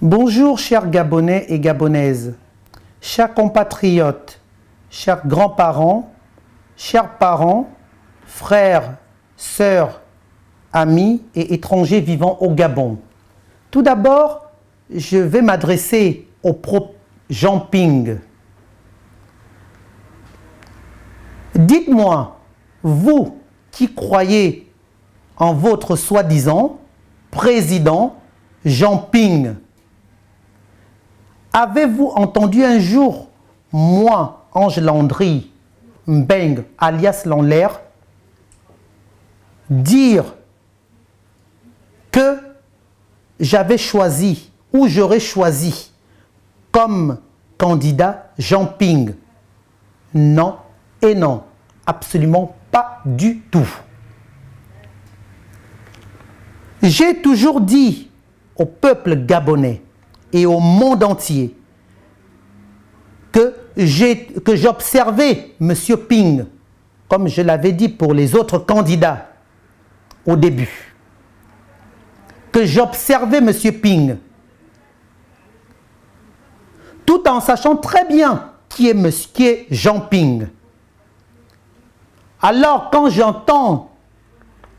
Bonjour chers Gabonais et Gabonaises, chers compatriotes, chers grands-parents, chers parents, frères, sœurs, amis et étrangers vivant au Gabon. Tout d'abord, je vais m'adresser au pro Jean Ping. Dites-moi, vous qui croyez en votre soi-disant président Jean Ping, avez-vous entendu un jour, moi, Ange Landry Mbeng, alias Lanlaire, dire que j'avais choisi ou j'aurais choisi comme candidat Jean Ping? Non et non, absolument pas du tout. J'ai toujours dit au peuple gabonais et au monde entier que j'observais M. Ping, comme je l'avais dit pour les autres candidats au début, que j'observais M. Ping, tout en sachant très bien qui est Jean Ping. Alors quand j'entends,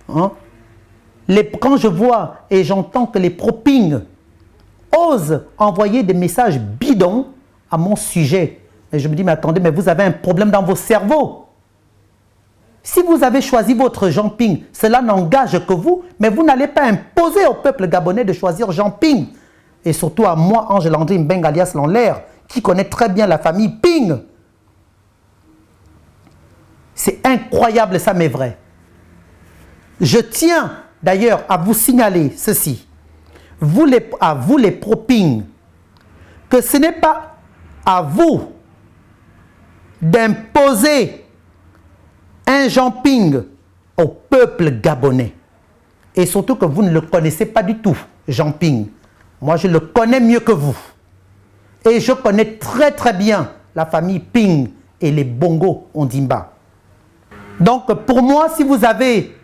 quand je vois et j'entends que les pro-Ping osent envoyer des messages bidons à mon sujet, et je me dis, mais attendez, mais vous avez un problème dans vos cerveaux. Si vous avez choisi votre Jean Ping, cela n'engage que vous, mais vous n'allez pas imposer au peuple gabonais de choisir Jean Ping. Et surtout à moi, Ange Landry Mbeng alias Lanlaire, qui connaît très bien la famille Ping. C'est incroyable, ça, mais vrai. Je tiens d'ailleurs à vous signaler ceci. À vous les pro-Ping, que ce n'est pas à vous d'imposer un Jean Ping au peuple gabonais. Et surtout que vous ne le connaissez pas du tout, Jean Ping. Moi, je le connais mieux que vous. Et je connais très très bien la famille Ping et les Bongo Ondimba. Donc, pour moi, si vous avez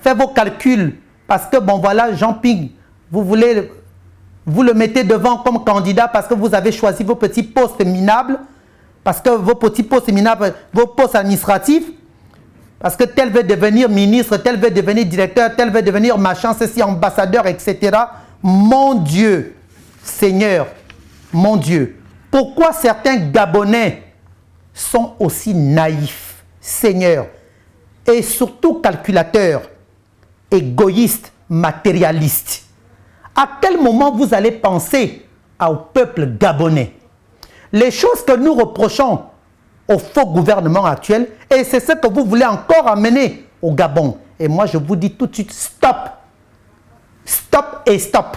fait vos calculs, parce que, bon voilà, Jean Ping, vous le mettez devant comme candidat parce que vous avez choisi vos petits postes minables, parce que vos petits postes minables, vos postes administratifs, parce que tel veut devenir ministre, tel veut devenir directeur, tel veut devenir machin, ceci, ambassadeur, etc. Mon Dieu, Seigneur, mon Dieu, pourquoi certains Gabonais sont aussi naïfs, Seigneur, et surtout calculateurs, égoïstes, matérialistes? À quel moment vous allez penser au peuple gabonais? Les choses que nous reprochons au faux gouvernement actuel, et c'est ce que vous voulez encore amener au Gabon. Et moi, je vous dis tout de suite, stop. Stop et stop.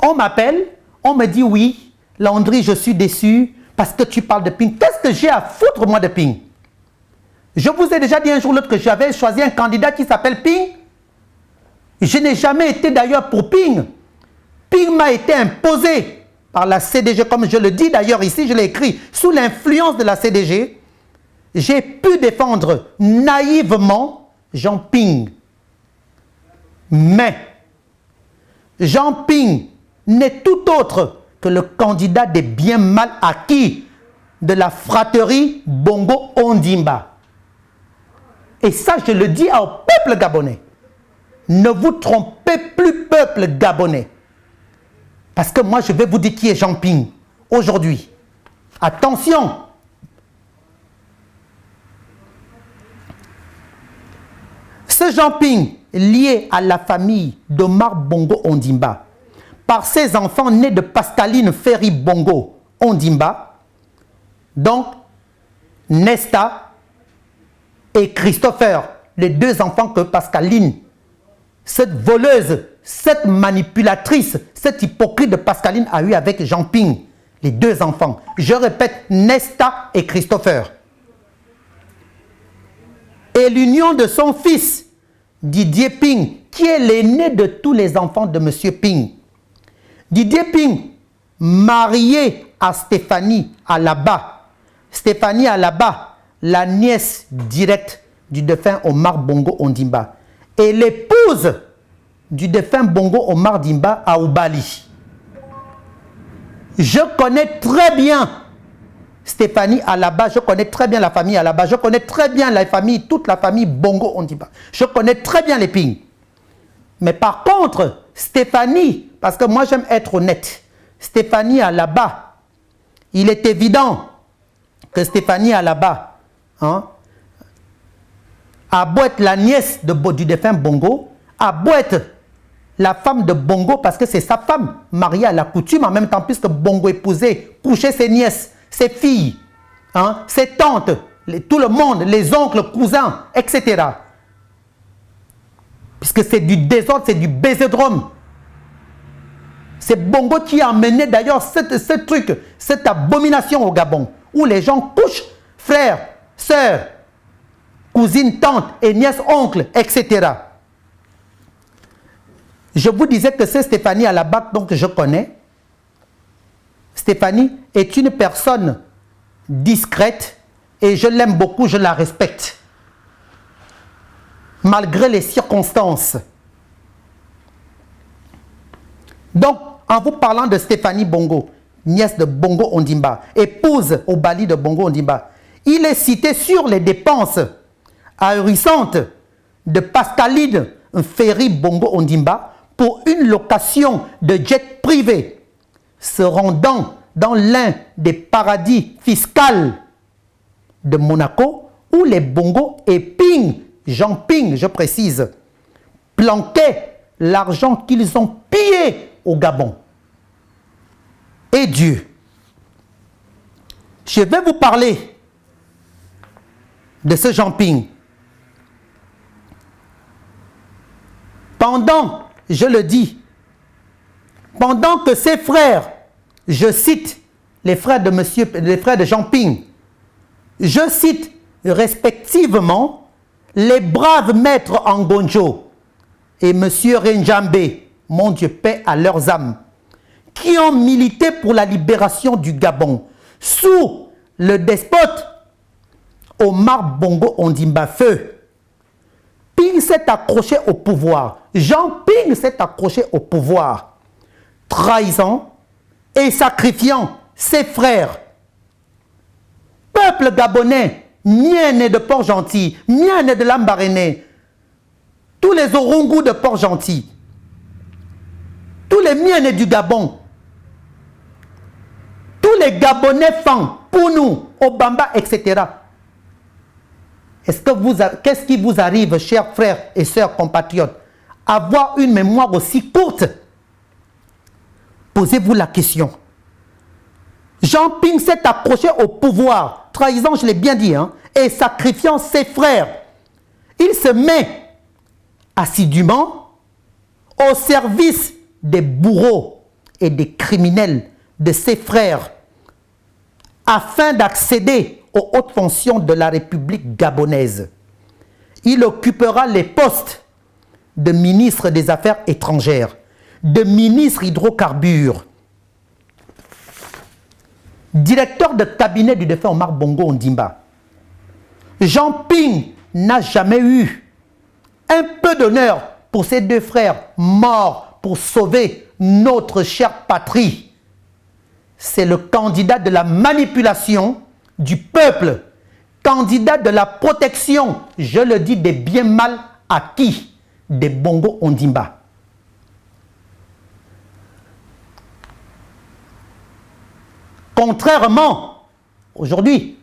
On m'appelle, on me dit oui, Landry, je suis déçu parce que tu parles de Ping. Qu'est-ce que j'ai à foutre, moi, de Ping? Je vous ai déjà dit un jour l'autre que j'avais choisi un candidat qui s'appelle Ping. Je n'ai jamais été d'ailleurs pour Ping. Ping m'a été imposé par la CDG, comme je le dis d'ailleurs ici, je l'ai écrit, sous l'influence de la CDG. J'ai pu défendre naïvement Jean Ping. Mais Jean Ping n'est tout autre que le candidat des biens mal acquis de la fratrie Bongo Ondimba. Et ça, je le dis au peuple gabonais. Ne vous trompez plus, peuple gabonais. Parce que moi, je vais vous dire qui est Jean Ping aujourd'hui. Attention! Ce Jean Ping, lié à la famille d'Omar Bongo Ondimba, par ses enfants nés de Pascaline Ferry Bongo Ondimba, donc Nesta et Christopher, les deux enfants que Pascaline, cette voleuse, cette manipulatrice, cette hypocrite de Pascaline a eu avec Jean Ping, les deux enfants. Je répète, Nesta et Christopher. Et l'union de son fils, Didier Ping, qui est l'aîné de tous les enfants de M. Ping. Didier Ping, marié à Stéphanie Alaba. Stéphanie Alaba, la nièce directe du défunt Omar Bongo Ondimba. Et l'épouse du défunt Bongo Omar Dimba à Oubali. Je connais très bien Stéphanie Alaba, je connais très bien la famille Alaba, je connais très bien la famille, toute la famille Bongo Ondimba. Je connais très bien les Ping. Mais par contre, Stéphanie, parce que moi j'aime être honnête, Stéphanie Alaba, il est évident que Stéphanie Alaba, hein, a beau être la nièce du défunt Bongo, a beau être la femme de Bongo, parce que c'est sa femme, mariée à la coutume, en même temps, puisque Bongo épousait, couchait ses nièces, ses filles, hein, ses tantes, tout le monde, les oncles, cousins, etc. Puisque c'est du désordre, c'est du baiser-drome. C'est Bongo qui a amené d'ailleurs ce truc, cette abomination au Gabon, où les gens couchent, frères, sœurs, cousines, tantes, et nièces, oncles, etc. Je vous disais que c'est Stéphanie Alaba, donc je connais. Stéphanie est une personne discrète et je l'aime beaucoup, je la respecte. Malgré les circonstances. Donc, en vous parlant de Stéphanie Bongo, nièce de Bongo Ondimba, épouse au Bali de Bongo Ondimba, il est cité sur les dépenses ahurissantes de Pascaline Ferry Bongo Ondimba pour une location de jet privé se rendant dans l'un des paradis fiscaux de Monaco où les Bongo et Ping, Jean Ping, je précise, planquaient l'argent qu'ils ont pillé au Gabon. Et Dieu. Je vais vous parler de ce Jean Ping. Pendant, je le dis, pendant que ses frères, je cite les frères de Jean Ping, je cite respectivement les braves maîtres Angonjo et M. Renjambe, mon Dieu, paix à leurs âmes, qui ont milité pour la libération du Gabon sous le despote Omar Bongo Ondimba Feu. Ping s'est accroché au pouvoir. Jean Ping s'est accroché au pouvoir, trahissant et sacrifiant ses frères. Peuple gabonais, mien de Port-Gentil, mien de Lambaréné, tous les Orungu de Port-Gentil, tous les miens du Gabon, tous les Gabonais fans, Pounou, Obamba, etc. Qu'est-ce qui vous arrive, chers frères et sœurs compatriotes, avoir une mémoire aussi courte? Posez-vous la question. Jean Ping s'est accroché au pouvoir, trahissant, je l'ai bien dit, hein, et sacrifiant ses frères. Il se met assidûment au service des bourreaux et des criminels de ses frères afin d'accéder aux hautes fonctions de la République gabonaise. Il occupera les postes de ministre des Affaires étrangères, de ministre hydrocarbures, directeur de cabinet du défunt Omar Bongo Ondimba. Jean Ping n'a jamais eu un peu d'honneur pour ses deux frères morts pour sauver notre chère patrie. C'est le candidat de la manipulation du peuple, candidat de la protection, je le dis, des biens mal acquis des Bongo Ondimba. Contrairement, aujourd'hui,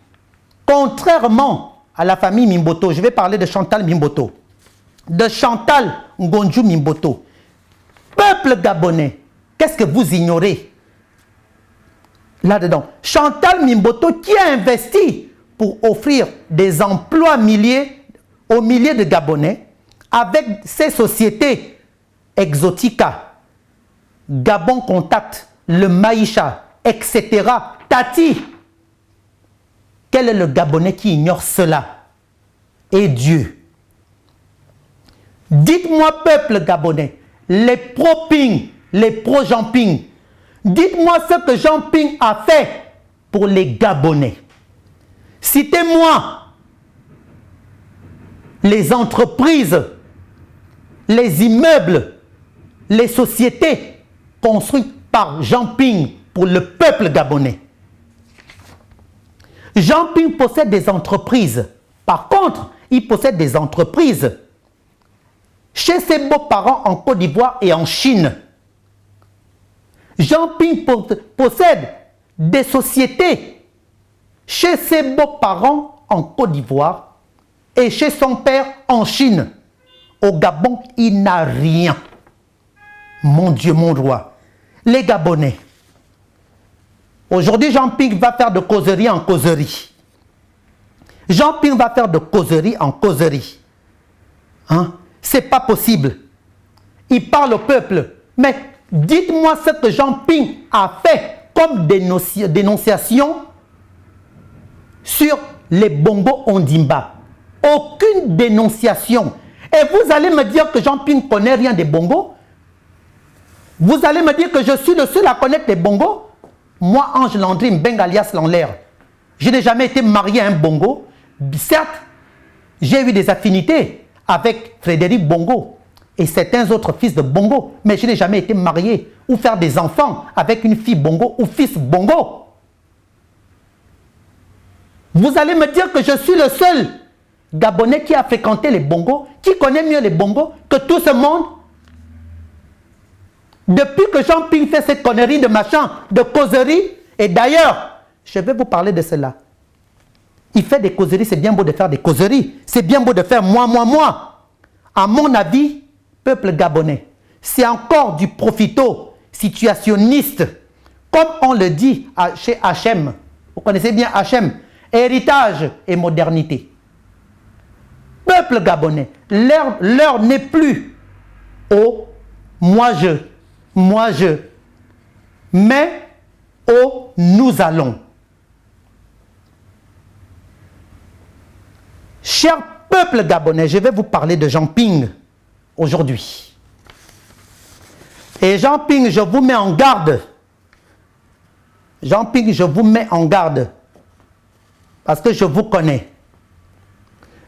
contrairement à la famille Mimboto, je vais parler de Chantal Mimboto, de Chantal Ngonju Mimboto. Peuple gabonais, qu'est-ce que vous ignorez là-dedans? Chantal Mimboto qui a investi pour offrir des emplois aux milliers de Gabonais avec ses sociétés Exotica, Gabon Contact, le Maïcha, etc. Tati, quel est le Gabonais qui ignore cela? Et Dieu. Dites-moi, peuple gabonais, les pro-Ping, les pro-Jean Ping, dites-moi ce que Jean Ping a fait pour les Gabonais. Citez-moi les entreprises, les immeubles, les sociétés construites par Jean Ping pour le peuple gabonais. Jean Ping possède des entreprises. Par contre, il possède des entreprises chez ses beaux-parents en Côte d'Ivoire et en Chine. Jean Ping possède des sociétés chez ses beaux-parents en Côte d'Ivoire et chez son père en Chine. Au Gabon, il n'a rien. Mon Dieu, mon roi. Les Gabonais. Aujourd'hui, Jean Ping va faire de causerie en causerie. Jean Ping va faire de causerie en causerie. Hein? C'est pas possible. Il parle au peuple. Mais dites-moi ce que Jean Ping a fait comme dénonciation sur les bongos Ondimba. Aucune dénonciation. Et vous allez me dire que Jean Ping ne connaît rien des bongos? Vous allez me dire que je suis le seul à connaître les bongos? Moi, Ange Landry Mbeng alias Lanlaire, je n'ai jamais été marié à un bongo. Certes, j'ai eu des affinités avec Frédéric Bongo et certains autres fils de Bongo, mais je n'ai jamais été marié ou faire des enfants avec une fille Bongo ou fils Bongo. Vous allez me dire que je suis le seul Gabonais qui a fréquenté les bongos, qui connaît mieux les bongos que tout ce monde? Depuis que Jean Ping fait cette connerie de machin, de causerie, et d'ailleurs, je vais vous parler de cela. Il fait des causeries, c'est bien beau de faire des causeries, c'est bien beau de faire moi. À mon avis, peuple gabonais, c'est encore du profito situationniste, comme on le dit chez H&M. Vous connaissez bien H&M, héritage et modernité. Peuple gabonais, l'heure n'est plus au moi je, mais au nous allons. Cher peuple gabonais, je vais vous parler de Jean Ping aujourd'hui. Et Jean Ping, je vous mets en garde. Jean Ping, je vous mets en garde. Parce que je vous connais.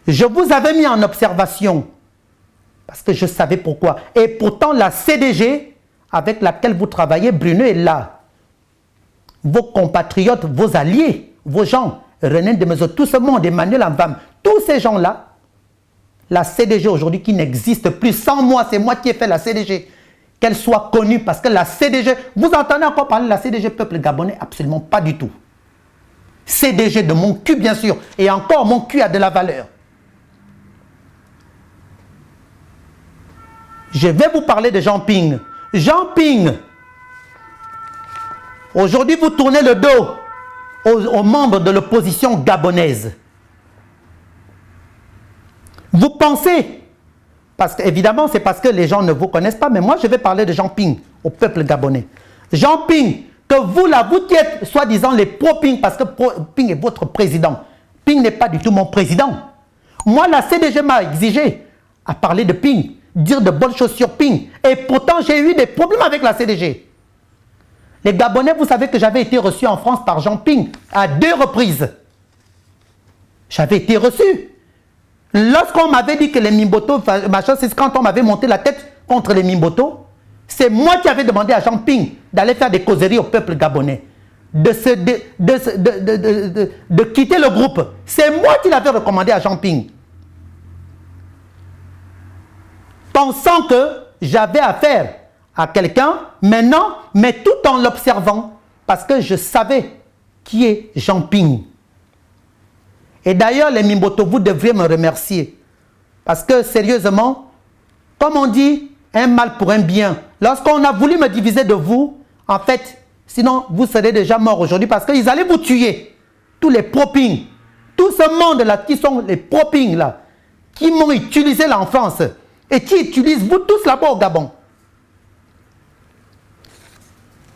Je vous avais mis en observation. Parce que je savais pourquoi. Et pourtant, la CDG avec laquelle vous travaillez, Bruno est là. Vos compatriotes, vos alliés, vos gens, René Demezo, tout ce monde, Emmanuel Amvam, tous ces gens-là, la CDG aujourd'hui qui n'existe plus, sans moi, c'est moi qui ai fait la CDG, qu'elle soit connue, parce que la CDG, vous entendez encore parler de la CDG peuple gabonais? Absolument pas du tout. CDG de mon cul, bien sûr, et encore mon cul a de la valeur. Je vais vous parler de Jean Ping. Jean Ping, aujourd'hui vous tournez le dos aux membres de l'opposition gabonaise. Vous pensez, parce que évidemment c'est parce que les gens ne vous connaissent pas, mais moi je vais parler de Jean Ping au peuple gabonais. Jean Ping, que vous là, vous qui êtes soi-disant les pro-Ping, parce que Ping est votre président. Ping n'est pas du tout mon président. Moi la CDG m'a exigé à parler de Ping, dire de bonnes choses sur Ping. Et pourtant, j'ai eu des problèmes avec la CDG. Les Gabonais, vous savez que j'avais été reçu en France par Jean Ping à 2 reprises. J'avais été reçu. Lorsqu'on m'avait dit que les Mimboto, machin, c'est quand on m'avait monté la tête contre les Mimboto, c'est moi qui avais demandé à Jean Ping d'aller faire des causeries au peuple gabonais, de quitter le groupe. C'est moi qui l'avais recommandé à Jean Ping. Pensant que j'avais affaire à quelqu'un, maintenant, mais tout en l'observant, parce que je savais qui est Jean Ping. Et d'ailleurs, les Mimboto, vous devriez me remercier. Parce que, sérieusement, comme on dit, un mal pour un bien. Lorsqu'on a voulu me diviser de vous, en fait, sinon, vous serez déjà mort aujourd'hui, parce qu'ils allaient vous tuer. Tous les pro-Ping, tout ce monde-là, qui sont les pro-Ping, là, qui m'ont utilisé l'enfance, et qui utilisent vous tous là-bas au Gabon.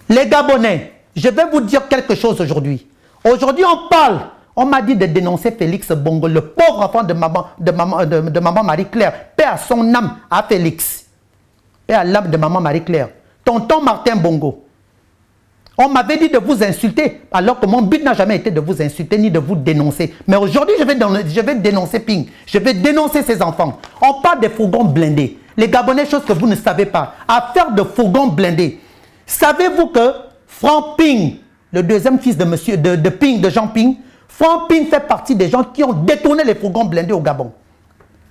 Les Gabonais, je vais vous dire quelque chose aujourd'hui. Aujourd'hui, on parle, on m'a dit de dénoncer Félix Bongo, le pauvre enfant de maman Marie-Claire. Paix à son âme, à Félix. Paix à l'âme de maman Marie-Claire. Tonton Martin Bongo. On m'avait dit de vous insulter, alors que mon but n'a jamais été de vous insulter ni de vous dénoncer. Mais aujourd'hui, je vais dénoncer Ping. Je vais dénoncer ses enfants. On parle des fourgons blindés. Les Gabonais, chose que vous ne savez pas. Affaire de fourgons blindés. Savez-vous que Franck Ping, le deuxième fils de Ping, de Jean Ping, Franck Ping fait partie des gens qui ont détourné les fourgons blindés au Gabon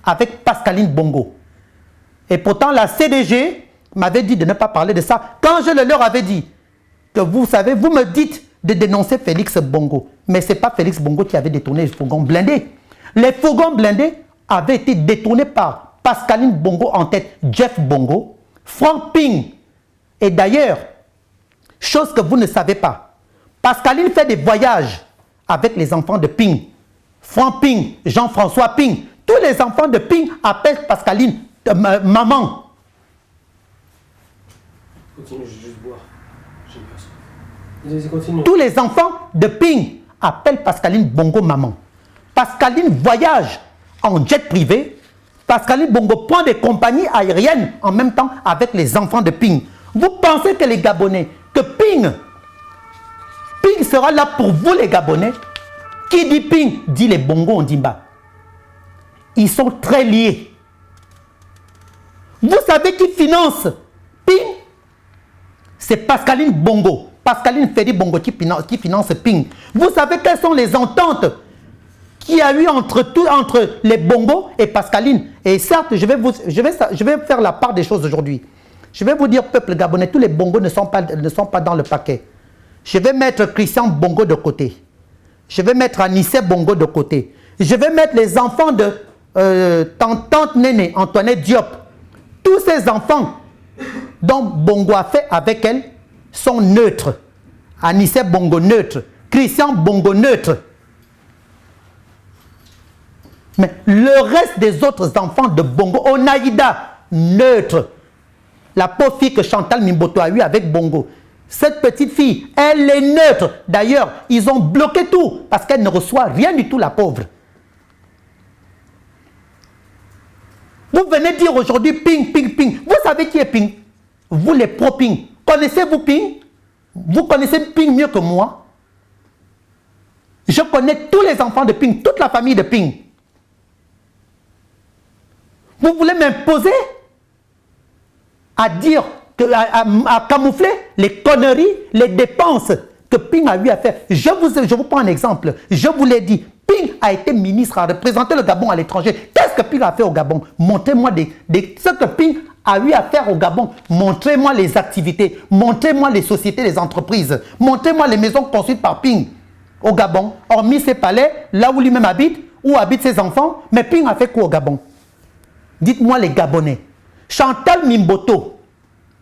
avec Pascaline Bongo. Et pourtant, la CDG m'avait dit de ne pas parler de ça. Quand je leur avais dit que vous savez, vous me dites de dénoncer Félix Bongo. Mais ce n'est pas Félix Bongo qui avait détourné les fourgons blindés. Les fourgons blindés avaient été détournés par Pascaline Bongo en tête, Jeff Bongo, Franck Ping. Et d'ailleurs, chose que vous ne savez pas, Pascaline fait des voyages avec les enfants de Ping. Franck Ping, Jean-François Ping. Tous les enfants de Ping appellent Pascaline maman. Continue, je vais juste boire. J'ai peur. Tous les enfants de Ping appellent Pascaline Bongo maman. Pascaline voyage en jet privé. Pascaline Bongo prend des compagnies aériennes en même temps avec les enfants de Ping. Vous pensez que les Gabonais, que Ping sera là pour vous les Gabonais? Qui dit Ping dit les Bongo en Dimba. Ils sont très liés. Vous savez qui finance Ping? C'est Pascaline Bongo. Pascaline Fedi Bongo qui finance Ping. Vous savez quelles sont les ententes qu'il y a eu entre les Bongo et Pascaline? Et certes, je vais faire la part des choses aujourd'hui. Je vais vous dire, peuple gabonais, tous les Bongo ne sont pas dans le paquet. Je vais mettre Christian Bongo de côté. Je vais mettre Anissé Bongo de côté. Je vais mettre les enfants de tante Néné, Antoinette Diop. Tous ces enfants dont Bongo a fait avec elle sont neutres. Anissé Bongo neutre. Christian Bongo neutre. Mais le reste des autres enfants de Bongo, Onaïda, neutre. La pauvre fille que Chantal Mimboto a eue avec Bongo. Cette petite fille, elle est neutre. D'ailleurs, ils ont bloqué tout parce qu'elle ne reçoit rien du tout, la pauvre. Vous venez dire aujourd'hui Ping, Ping, Ping. Vous savez qui est Ping? Vous les pro-Ping. Connaissez-vous Ping? Vous connaissez Ping mieux que moi? Je connais tous les enfants de Ping, toute la famille de Ping. Vous voulez m'imposer à dire, à camoufler les conneries, les dépenses que Ping a eu à faire. Je vous prends un exemple. Je vous l'ai dit. Ping a été ministre, a représenté le Gabon à l'étranger. Qu'est-ce que Ping a fait au Gabon? Montrez-moi ce que Ping a eu à faire au Gabon. Montrez-moi les activités. Montrez-moi les sociétés, les entreprises. Montrez-moi les maisons construites par Ping au Gabon. Hormis ses palais, là où lui-même habite, où habitent ses enfants. Mais Ping a fait quoi au Gabon? Dites-moi les Gabonais. Chantal Mimboto,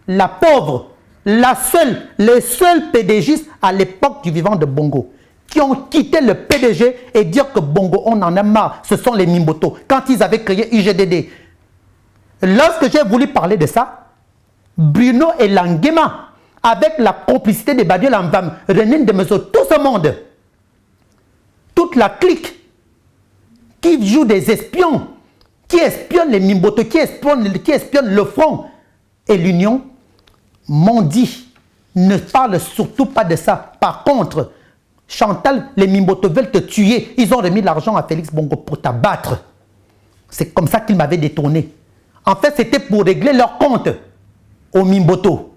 la pauvre, les seuls PDGistes à l'époque du vivant de Bongo, qui ont quitté le PDG et dire que Bongo, on en a marre, ce sont les Mimboto, quand ils avaient créé IGDD. Lorsque j'ai voulu parler de ça, Bruno et Languema, avec la complicité de Badiou Lamvam, René Demezo, tout ce monde, toute la clique qui joue des espions, qui espionne les Mimboto, qui espionne le Front et l'Union, m'ont dit, ne parle surtout pas de ça. Par contre, Chantal, les Mimboto veulent te tuer. Ils ont remis l'argent à Félix Bongo pour t'abattre. C'est comme ça qu'ils m'avaient détourné. En fait, c'était pour régler leur compte aux Mimboto.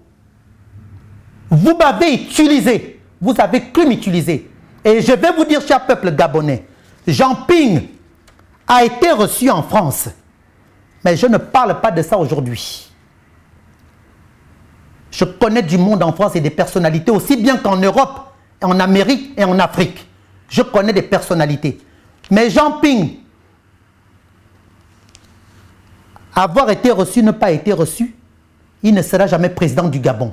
Vous m'avez utilisé. Vous avez cru m'utiliser. Et je vais vous dire, cher peuple gabonais, Jean Ping a été reçu en France. Mais je ne parle pas de ça aujourd'hui. Je connais du monde en France et des personnalités, aussi bien qu'en Europe, en Amérique et en Afrique. Je connais des personnalités. Mais Jean Ping, avoir été reçu, ne pas été reçu, il ne sera jamais président du Gabon.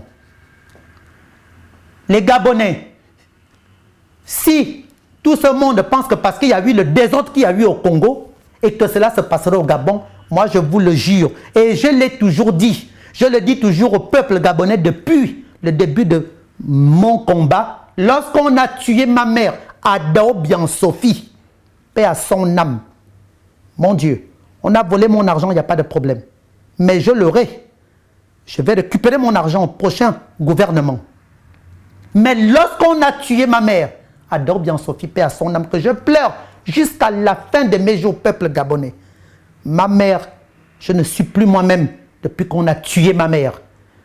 Les Gabonais, si tout ce monde pense que parce qu'il y a eu le désordre qu'il y a eu au Congo et que cela se passerait au Gabon, moi je vous le jure, et je l'ai toujours dit, je le dis toujours au peuple gabonais depuis le début de mon combat, lorsqu'on a tué ma mère, Adao Bien Sophie, paix à son âme, mon Dieu, on a volé mon argent, il n'y a pas de problème, mais je l'aurai, je vais récupérer mon argent au prochain gouvernement. Mais lorsqu'on a tué ma mère, Adore bien Sophie, paix à son âme, que je pleure jusqu'à la fin de mes jours, peuple gabonais. Ma mère, je ne suis plus moi-même depuis qu'on a tué ma mère.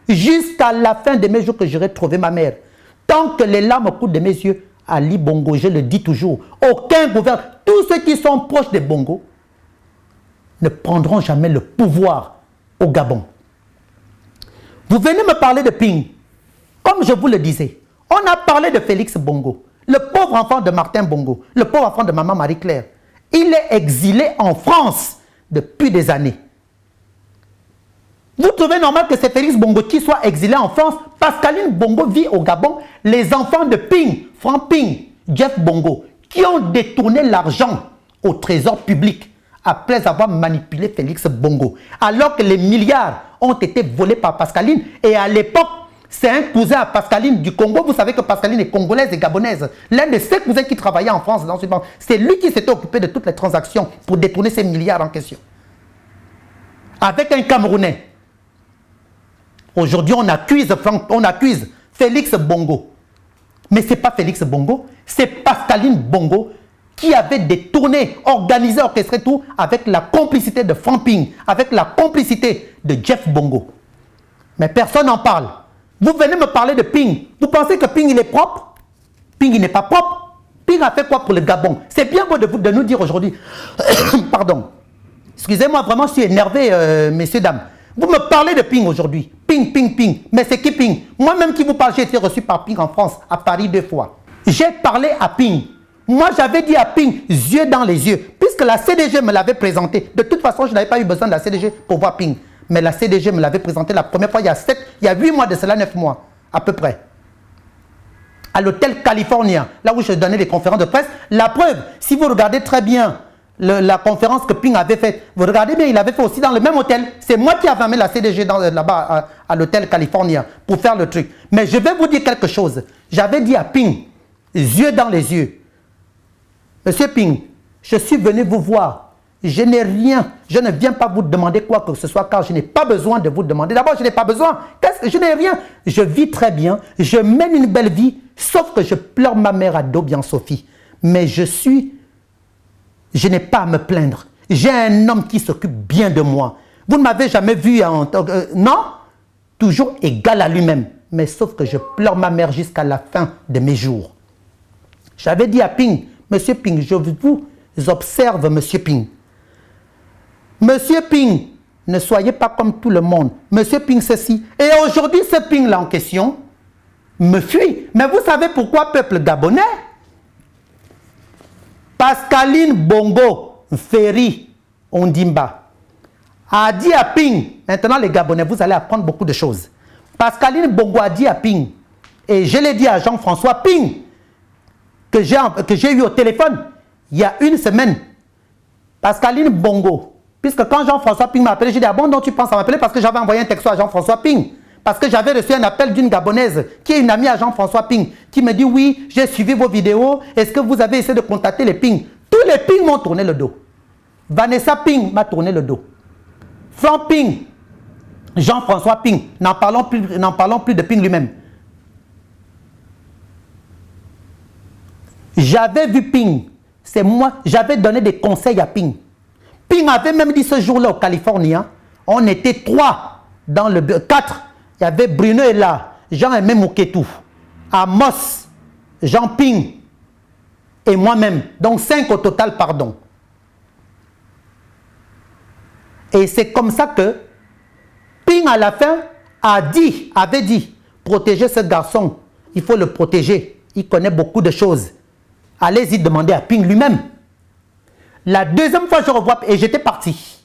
Jusqu'à la fin de mes jours que j'aurai trouvé ma mère. Tant que les larmes coulent de mes yeux, Ali Bongo, je le dis toujours, aucun gouvernement, tous ceux qui sont proches des Bongo ne prendront jamais le pouvoir au Gabon. Vous venez me parler de Ping. Comme je vous le disais, on a parlé de Félix Bongo, le pauvre enfant de Martin Bongo, le pauvre enfant de maman Marie-Claire. Il est exilé en France depuis des années. Vous trouvez normal que c'est Félix Bongo qui soit exilé en France? Pascaline Bongo vit au Gabon. Les enfants de Ping, Franck Ping, Jeff Bongo, qui ont détourné l'argent au trésor public après avoir manipulé Félix Bongo. Alors que les milliards ont été volés par Pascaline. Et à l'époque, c'est un cousin à Pascaline du Congo. Vous savez que Pascaline est congolaise et gabonaise. L'un de ses cousins qui travaillait en France dans une banque. C'est lui qui s'était occupé de toutes les transactions pour détourner ces milliards en question. Avec un Camerounais. Aujourd'hui, on accuse Félix Bongo. Mais ce n'est pas Félix Bongo, c'est Pascaline Bongo qui avait détourné, organisé, orchestré tout avec la complicité de Franck Ping, avec la complicité de Jeff Bongo. Mais personne n'en parle. Vous venez me parler de Ping. Vous pensez que Ping, il est propre? Ping, il n'est pas propre. Ping a fait quoi pour le Gabon? C'est bien beau de nous dire aujourd'hui. Pardon. Excusez-moi, vraiment, je suis énervé, messieurs, dames. Vous me parlez de Ping aujourd'hui. Ping, Ping, Ping. Mais c'est qui Ping? Moi-même qui vous parle, j'ai été reçu par Ping en France, à Paris 2 fois. J'ai parlé à Ping. Moi, j'avais dit à Ping, yeux dans les yeux, puisque la CDG me l'avait présenté. De toute façon, je n'avais pas eu besoin de la CDG pour voir Ping. Mais la CDG me l'avait présenté la première fois, il y a 8 mois de cela, 9 mois, à peu près. À l'hôtel California, là où je donnais des conférences de presse. La preuve, si vous regardez très bien la conférence que Ping avait faite, vous regardez bien, il avait fait aussi dans le même hôtel. C'est moi qui avais amené la CDG là-bas à l'hôtel California pour faire le truc. Mais je vais vous dire quelque chose. J'avais dit à Ping, yeux dans les yeux, Monsieur Ping, je suis venu vous voir. Je n'ai rien. Je ne viens pas vous demander quoi que ce soit car je n'ai pas besoin de vous demander. D'abord, je n'ai pas besoin. Je n'ai rien. Je vis très bien. Je mène une belle vie. Sauf que je pleure ma mère à dos, bien Sophie. Mais je n'ai pas à me plaindre. J'ai un homme qui s'occupe bien de moi. Vous ne m'avez jamais vu en non? Toujours égal à lui-même. Mais sauf que je pleure ma mère jusqu'à la fin de mes jours. J'avais dit à Ping, Monsieur Ping, je vous observe, Monsieur Ping. Monsieur Ping, ne soyez pas comme tout le monde. Monsieur Ping, ceci. Et aujourd'hui, ce Ping-là en question me fuit. Mais vous savez pourquoi, peuple gabonais? Pascaline Bongo Ferry Ondimba a dit à Ping, maintenant les Gabonais, vous allez apprendre beaucoup de choses. Pascaline Bongo a dit à Ping, et je l'ai dit à Jean-François Ping, que j'ai eu au téléphone il y a une semaine. Pascaline Bongo, puisque quand Jean-François Ping m'a appelé, j'ai dit, ah bon, donc tu penses à m'appeler parce que j'avais envoyé un texto à Jean-François Ping. Parce que j'avais reçu un appel d'une Gabonaise qui est une amie à Jean-François Ping, qui me dit, oui, j'ai suivi vos vidéos, est-ce que vous avez essayé de contacter les Ping? Tous les Ping m'ont tourné le dos. Vanessa Ping m'a tourné le dos. Franck Ping, Jean-François Ping, n'en parlons plus de Ping lui-même. J'avais vu Ping, c'est moi, j'avais donné des conseils à Ping. Ping avait même dit ce jour-là au Californie, hein, on était 3 dans le 4. Il y avait Bruno et là, Jean-Aimé Mouketou, Amos, Jean Ping et moi-même. Donc 5 au total, pardon. Et c'est comme ça que Ping à la fin avait dit, protéger ce garçon, il faut le protéger. Il connaît beaucoup de choses. Allez-y demander à Ping lui-même. La deuxième fois, je revois, et j'étais parti.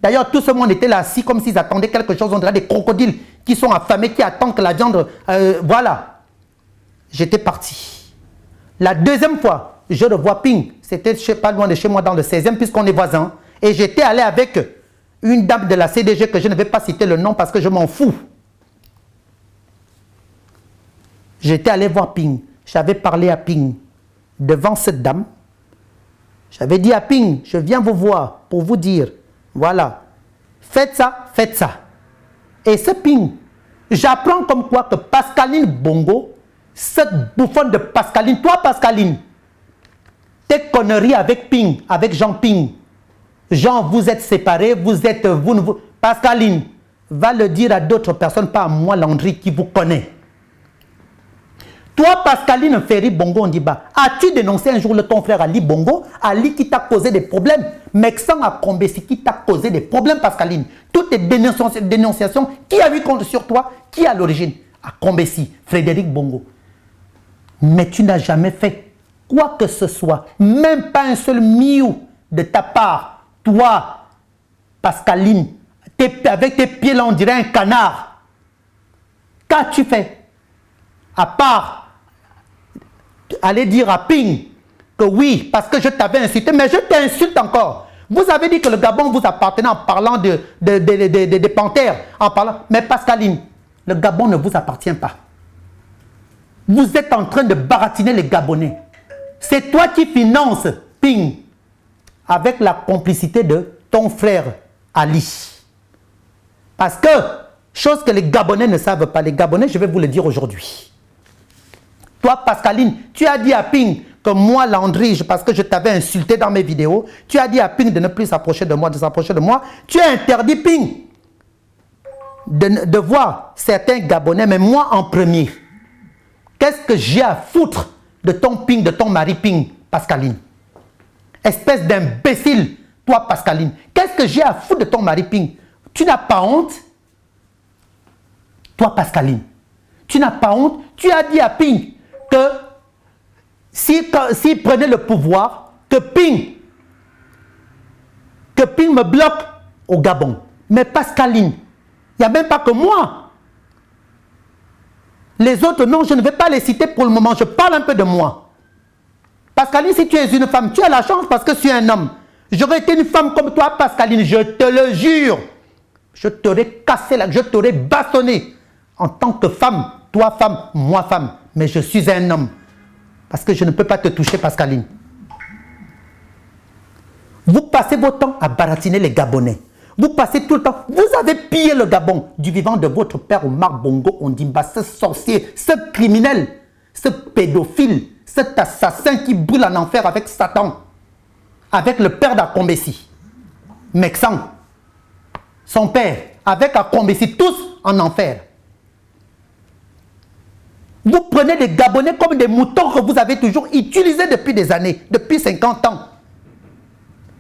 D'ailleurs, tout ce monde était là, assis comme s'ils attendaient quelque chose. On dirait des crocodiles qui sont affamés, qui attendent que la viande... voilà. J'étais parti. La deuxième fois, je revois Ping. C'était pas loin de chez moi, dans le 16e, puisqu'on est voisins. Et j'étais allé avec une dame de la CDG, que je ne vais pas citer le nom parce que je m'en fous. J'étais allé voir Ping. J'avais parlé à Ping devant cette dame. J'avais dit à Ping, je viens vous voir pour vous dire, voilà, faites ça, faites ça. Et ce Ping, j'apprends comme quoi que Pascaline Bongo, cette bouffonne de Pascaline, toi Pascaline, tes conneries avec Ping, avec Jean Ping, Jean, vous êtes séparés, Pascaline, va le dire à d'autres personnes, pas à moi, Landry, qui vous connaît. Toi, Pascaline Ferry Bongo Ondiba, as-tu dénoncé un jour ton frère Ali Bongo, Ali qui t'a causé des problèmes, Mexan à Kombesi qui t'a causé des problèmes, Pascaline. Toutes tes dénonciations, qui a vu contre sur toi, qui est à l'origine? À Kombesi, Frédéric Bongo. Mais tu n'as jamais fait quoi que ce soit, même pas un seul miou de ta part. Toi, Pascaline, avec tes pieds là, on dirait un canard. Qu'as-tu fait? À part aller dire à Ping que oui, parce que je t'avais insulté, mais je t'insulte encore. Vous avez dit que le Gabon vous appartenait en parlant des panthères, en parlant, mais Pascaline, le Gabon ne vous appartient pas. Vous êtes en train de baratiner les Gabonais. C'est toi qui finances Ping avec la complicité de ton frère Ali. Parce que, chose que les Gabonais ne savent pas, les Gabonais, je vais vous le dire aujourd'hui. Toi, Pascaline, tu as dit à Ping que moi, Landry, parce que je t'avais insulté dans mes vidéos, tu as dit à Ping de ne plus s'approcher de moi, de s'approcher de moi. Tu as interdit Ping de voir certains Gabonais, mais moi en premier. Qu'est-ce que j'ai à foutre de ton Ping, de ton mari Ping, Pascaline? Espèce d'imbécile, toi, Pascaline. Qu'est-ce que j'ai à foutre de ton mari Ping? Tu n'as pas honte? Toi, Pascaline, tu n'as pas honte? Tu as dit à Ping que s'il prenait le pouvoir, que Ping me bloque au Gabon. Mais Pascaline, il n'y a même pas que moi. Les autres, non, je ne vais pas les citer pour le moment. Je parle un peu de moi. Pascaline, si tu es une femme, tu as la chance parce que tu es un homme. J'aurais été une femme comme toi, Pascaline, je te le jure. Je t'aurais cassé, je t'aurais bastonné. En tant que femme, toi femme, moi femme. Mais je suis un homme. Parce que je ne peux pas te toucher, Pascaline. Vous passez votre temps à baratiner les Gabonais. Vous passez tout le temps. Vous avez pillé le Gabon du vivant de votre père Omar Bongo Ondimba, ce sorcier, ce criminel, ce pédophile, cet assassin qui brûle en enfer avec Satan, avec le père d'Akombesi, Mexan, son père, avec Akombesi, tous en enfer. Vous prenez les Gabonais comme des moutons que vous avez toujours utilisés depuis des années, depuis 50 ans.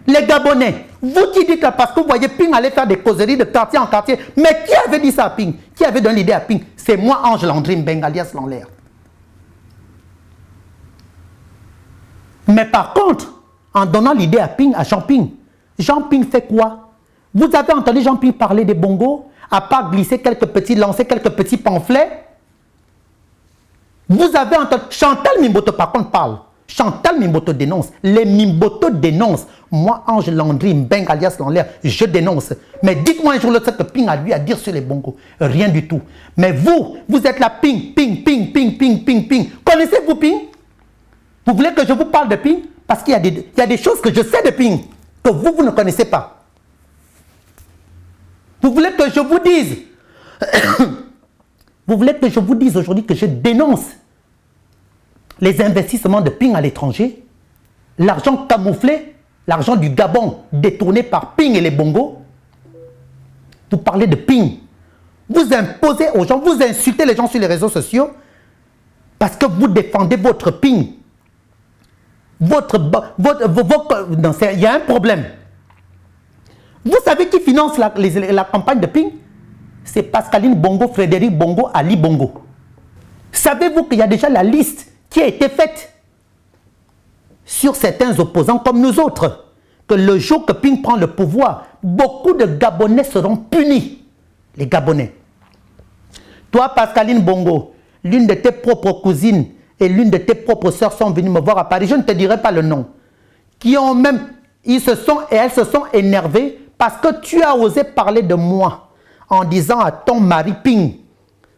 Les Gabonais, vous qui dites là, parce que vous voyez Ping aller faire des causeries de quartier en quartier, mais qui avait dit ça à Ping? Qui avait donné l'idée à Ping? C'est moi, Ange Landry Mbengue, alias Lanlaire. Mais par contre, en donnant l'idée à Ping, à Jean Ping, Jean Ping fait quoi? Vous avez entendu Jean Ping parler des bongos, à part glisser lancer quelques petits pamphlets? Vous avez entendu, Chantal Mimboto par contre parle. Chantal Mimboto dénonce. Les Mimboto dénoncent. Moi, Ange Landry Mbengue alias Lanlaire, je dénonce. Mais dites-moi un jour ce que Ping a lui à dire sur les bongos. Rien du tout. Mais vous êtes là, Ping. Connaissez-vous Ping? Vous voulez que je vous parle de Ping? Parce qu'il y a des choses que je sais de Ping que vous ne connaissez pas. Vous voulez que je vous dise vous voulez que je vous dise aujourd'hui que je dénonce les investissements de Ping à l'étranger, l'argent camouflé, l'argent du Gabon détourné par Ping et les bongos? Vous parlez de Ping. Vous imposez aux gens, vous insultez les gens sur les réseaux sociaux parce que vous défendez votre Ping. Il y a un problème. Vous savez qui finance la campagne de Ping? C'est Pascaline Bongo, Frédéric Bongo, Ali Bongo. Savez-vous qu'il y a déjà la liste qui a été faite sur certains opposants comme nous autres? Que le jour que Ping prend le pouvoir, beaucoup de Gabonais seront punis. Les Gabonais. Toi, Pascaline Bongo, l'une de tes propres cousines et l'une de tes propres sœurs sont venues me voir à Paris. Je ne te dirai pas le nom. Elles se sont énervées parce que tu as osé parler de moi. En disant à ton mari Ping,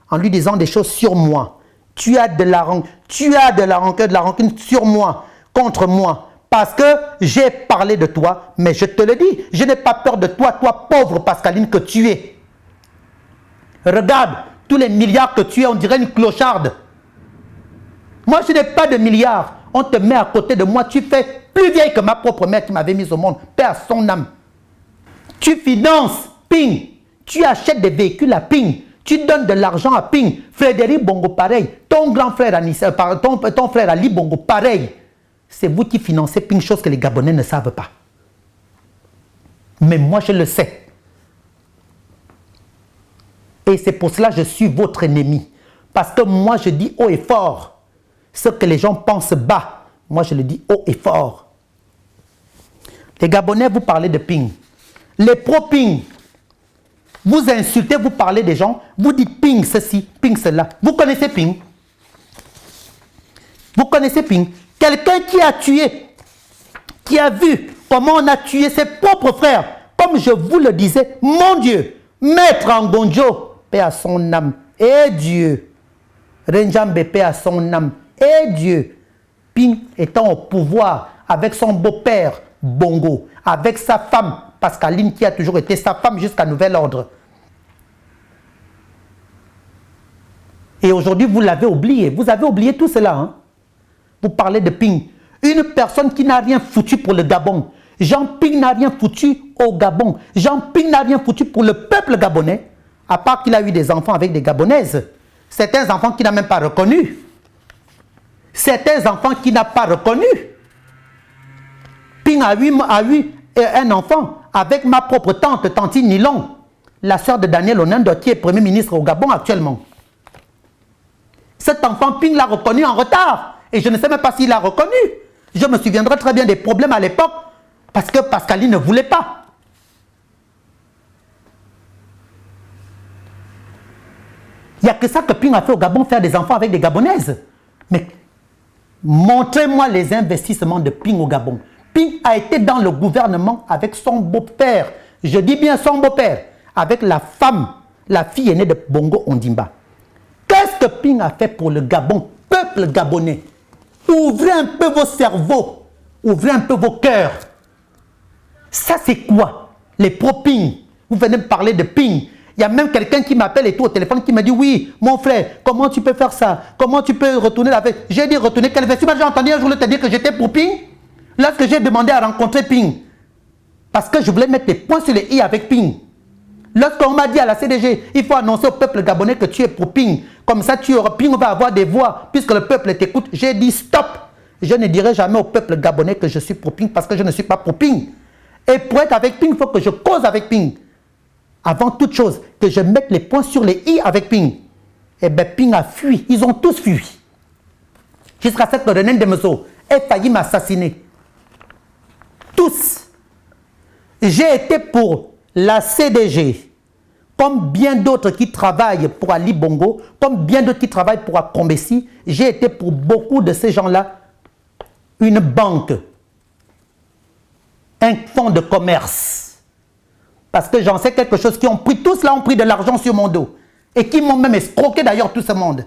en lui disant des choses sur moi, tu as de la rancune, de la rancune sur moi, contre moi, parce que j'ai parlé de toi, mais je te le dis, je n'ai pas peur de toi, toi pauvre Pascaline que tu es. Regarde, tous les milliards que tu es, on dirait une clocharde. Moi, je n'ai pas de milliards. On te met à côté de moi, tu fais plus vieille que ma propre mère qui m'avait mise au monde, père son âme. Tu finances Ping. Tu achètes des véhicules à Ping. Tu donnes de l'argent à Ping. Frédéric Bongo, pareil. Ton grand frère, ton frère Ali Bongo, pareil. C'est vous qui financez Ping, chose que les Gabonais ne savent pas. Mais moi, je le sais. Et c'est pour cela que je suis votre ennemi. Parce que moi, je dis haut et fort. Ce que les gens pensent bas, moi, je le dis haut et fort. Les Gabonais, vous parlez de Ping. Les pro-Ping, vous insultez, vous parlez des gens, vous dites Ping ceci, Ping cela. Vous connaissez Ping? Vous connaissez Ping? Quelqu'un qui a tué, qui a vu comment on a tué ses propres frères, comme je vous le disais, mon Dieu, Maître Ngonjo, paix à son âme, et Dieu, Renjambe, paix à son âme, et Dieu, Ping étant au pouvoir avec son beau-père Bongo, avec sa femme Pascaline qui a toujours été sa femme jusqu'à nouvel ordre. Et aujourd'hui, vous l'avez oublié. Vous avez oublié tout cela. Hein? Vous parlez de Ping. Une personne qui n'a rien foutu pour le Gabon. Jean Ping n'a rien foutu au Gabon. Jean Ping n'a rien foutu pour le peuple gabonais. À part qu'il a eu des enfants avec des Gabonaises. Certains enfants qu'il n'a même pas reconnus. Certains enfants qu'il n'a pas reconnus. Ping a eu un enfant avec ma propre tante, Tantine Nilon, la sœur de Daniel Onando, qui est Premier ministre au Gabon actuellement. Cet enfant, Ping l'a reconnu en retard. Et je ne sais même pas s'il l'a reconnu. Je me souviendrai très bien des problèmes à l'époque, parce que Pascaline ne voulait pas. Il n'y a que ça que Ping a fait au Gabon, faire des enfants avec des Gabonaises. Mais montrez-moi les investissements de Ping au Gabon. Ping a été dans le gouvernement avec son beau-père. Je dis bien son beau-père. Avec la femme, la fille aînée de Bongo Ondimba. Qu'est-ce que Ping a fait pour le Gabon, peuple gabonais? Ouvrez un peu vos cerveaux. Ouvrez un peu vos cœurs. Ça, c'est quoi? Les pro-Ping. Vous venez me parler de Ping. Il y a même quelqu'un qui m'appelle et tout au téléphone qui me dit, oui, mon frère, comment tu peux faire ça? Comment tu peux retourner la veste? J'ai dit retourner quelle veste? J'ai entendu un jour te dire que j'étais pour Ping. Lorsque j'ai demandé à rencontrer Ping, parce que je voulais mettre des points sur les i avec Ping. Lorsqu'on m'a dit à la CDG, il faut annoncer au peuple gabonais que tu es pour Ping. Comme ça, Ping va avoir des voix, puisque le peuple t'écoute. J'ai dit stop. Je ne dirai jamais au peuple gabonais que je suis pour Ping, parce que je ne suis pas pour Ping. Et pour être avec Ping, il faut que je cause avec Ping. Avant toute chose, que je mette les points sur les i avec Ping. Eh bien, Ping a fui. Ils ont tous fui. Jusqu'à ce que René Demeso ait failli m'assassiner. Tous. J'ai été pour la CDG, comme bien d'autres qui travaillent pour Ali Bongo, comme bien d'autres qui travaillent pour Akombesi. J'ai été pour beaucoup de ces gens-là une banque, un fonds de commerce. Parce que j'en sais quelque chose qui ont pris, tous là ont pris de l'argent sur mon dos. Et qui m'ont même escroqué d'ailleurs tout ce monde.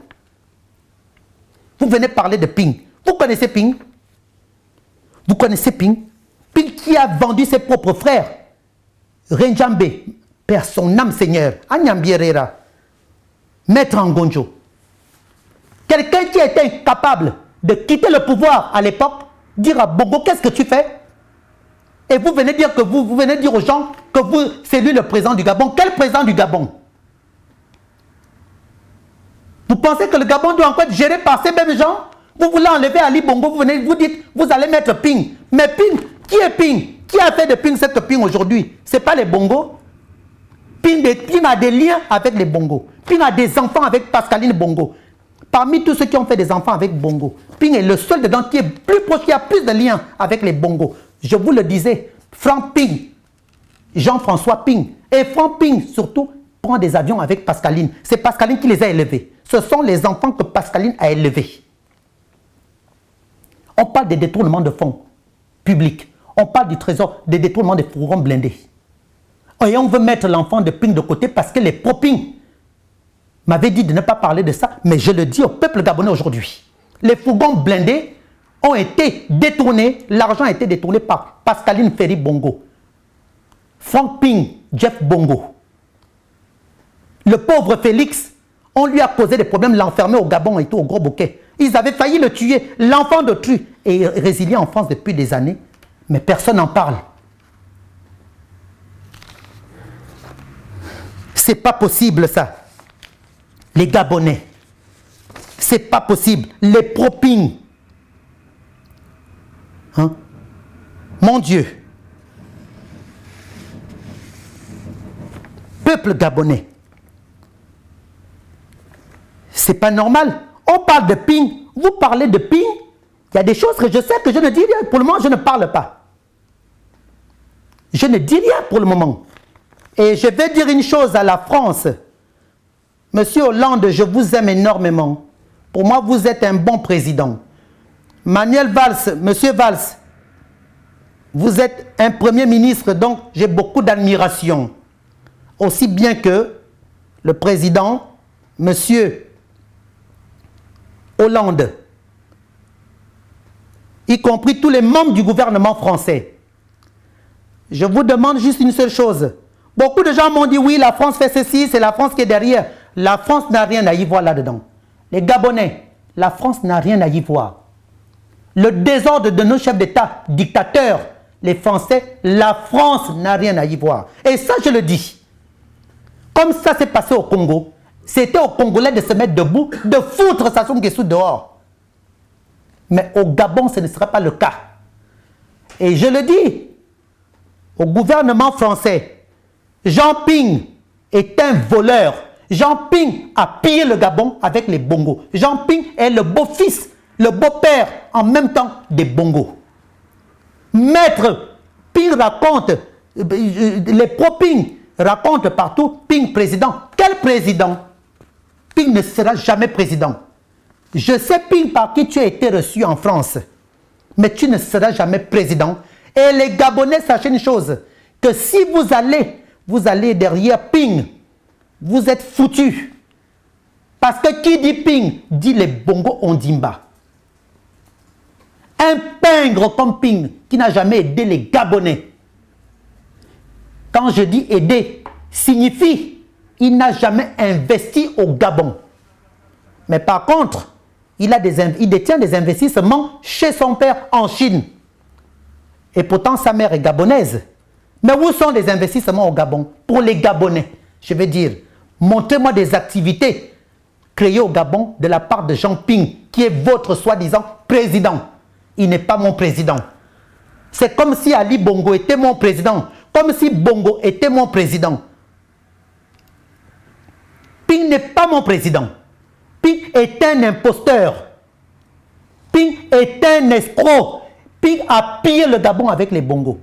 Vous venez parler de Ping. Vous connaissez Ping? Vous connaissez Ping? Ping qui a vendu ses propres frères. Renjambe, père son âme Seigneur. Anyambierera. Maître Ngonjo. Quelqu'un qui était incapable de quitter le pouvoir à l'époque, dire à Bongo, qu'est-ce que tu fais? Et vous venez dire que vous venez dire aux gens que c'est lui le président du Gabon. Quel président du Gabon? Vous pensez que le Gabon doit encore être géré par ces mêmes gens? Vous voulez enlever Ali Bongo, vous venez, vous dites, vous allez mettre Ping. Mais Ping, qui est Ping? Qui a fait de Ping cette Ping aujourd'hui? Ce n'est pas les Bongo. Ping a des liens avec les Bongo. Ping a des enfants avec Pascaline Bongo. Parmi tous ceux qui ont fait des enfants avec Bongo, Ping est le seul dedans qui est plus proche, qui a plus de liens avec les Bongo. Je vous le disais, Franck Ping, Jean-François Ping, et Franck Ping surtout, prend des avions avec Pascaline. C'est Pascaline qui les a élevés. Ce sont les enfants que Pascaline a élevés. On parle des détournements de fonds publics. On parle du trésor, des détournements des fourgons blindés. Et on veut mettre l'enfant de Ping de côté parce que les pro-Ping m'avaient dit de ne pas parler de ça, mais je le dis au peuple gabonais aujourd'hui. Les fourgons blindés ont été détournés, l'argent a été détourné par Pascaline Ferry Bongo, Franck Ping, Jeff Bongo. Le pauvre Félix, on lui a causé des problèmes, l'enfermer au Gabon et tout, au Gros Bouquet. Ils avaient failli le tuer, l'enfant d'autrui est résilié en France depuis des années, mais personne n'en parle. C'est pas possible ça. les Gabonais. C'est pas possible. Les pro-Ping. Hein? Mon Dieu. Peuple gabonais. C'est pas normal. On parle de Ping. Vous parlez de Ping. Il y a des choses que je sais que je ne dis rien. Pour le moment, je ne parle pas. Je ne dis rien pour le moment. Et je vais dire une chose à la France. Monsieur Hollande, je vous aime énormément. Pour moi, vous êtes un bon président. Manuel Valls, monsieur Valls, vous êtes un premier ministre, donc j'ai beaucoup d'admiration. Aussi bien que le président, monsieur Hollande, y compris tous les membres du gouvernement français. Je vous demande juste une seule chose. Beaucoup de gens m'ont dit, oui, la France fait ceci, c'est la France qui est derrière. La France n'a rien à y voir là-dedans. Les Gabonais, la France n'a rien à y voir. Le désordre de nos chefs d'État, dictateurs, les Français, la France n'a rien à y voir. Et ça, je le dis. Comme ça s'est passé au Congo, c'était aux Congolais de se mettre debout, de foutre Sassou Nguesso dehors. Mais au Gabon, ce ne sera pas le cas. Et je le dis au gouvernement français, Jean Ping est un voleur. Jean Ping a pillé le Gabon avec les bongos. Jean Ping est le beau-fils, le beau-père en même temps des bongos. Maître Ping raconte, les pro-Ping racontent partout, Ping président. Quel président? Ping ne sera jamais président. Je sais Ping par qui tu as été reçu en France, mais tu ne seras jamais président. Et les Gabonais, sachez une chose, que si vous allez derrière Ping, vous êtes foutus. Parce que qui dit Ping, dit les Bongo Ondimba. Un pingre comme Ping, qui n'a jamais aidé les Gabonais. Quand je dis aider, signifie, il n'a jamais investi au Gabon. Mais par contre, il détient des investissements chez son père en Chine. Et pourtant, sa mère est gabonaise. Mais où sont les investissements au Gabon? Pour les Gabonais, je veux dire, montrez-moi des activités créées au Gabon de la part de Jean Ping, qui est votre soi-disant président. Il n'est pas mon président. C'est comme si Ali Bongo était mon président. Comme si Bongo était mon président. Ping n'est pas mon président. Ping est un imposteur. Ping est un escroc. Ping a pillé le Gabon avec les bongos.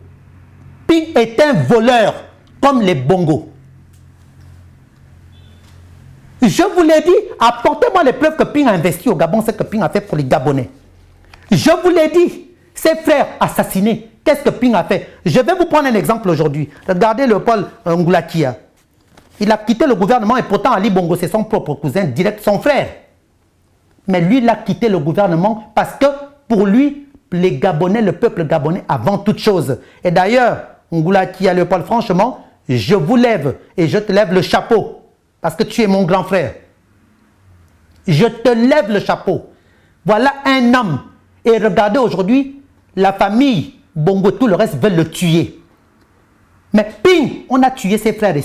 Ping est un voleur comme les bongos. Je vous l'ai dit, apportez-moi les preuves que Ping a investi au Gabon, ce que Ping a fait pour les Gabonais. Je vous l'ai dit, ses frères assassinés, qu'est-ce que Ping a fait? Je vais vous prendre un exemple aujourd'hui. Regardez Léopold Ngoulakia. Il a quitté le gouvernement et pourtant Ali Bongo, c'est son propre cousin, direct son frère. Mais lui, il a quitté le gouvernement parce que pour lui, les Gabonais, le peuple gabonais avant toute chose. Et d'ailleurs, Ngoulakia Léopold, franchement, je vous lève et je te lève le chapeau parce que tu es mon grand frère. Je te lève le chapeau. Voilà un homme. Et regardez aujourd'hui, la famille Bongo, tout le reste veulent le tuer. Mais Ping, on a tué ses frères,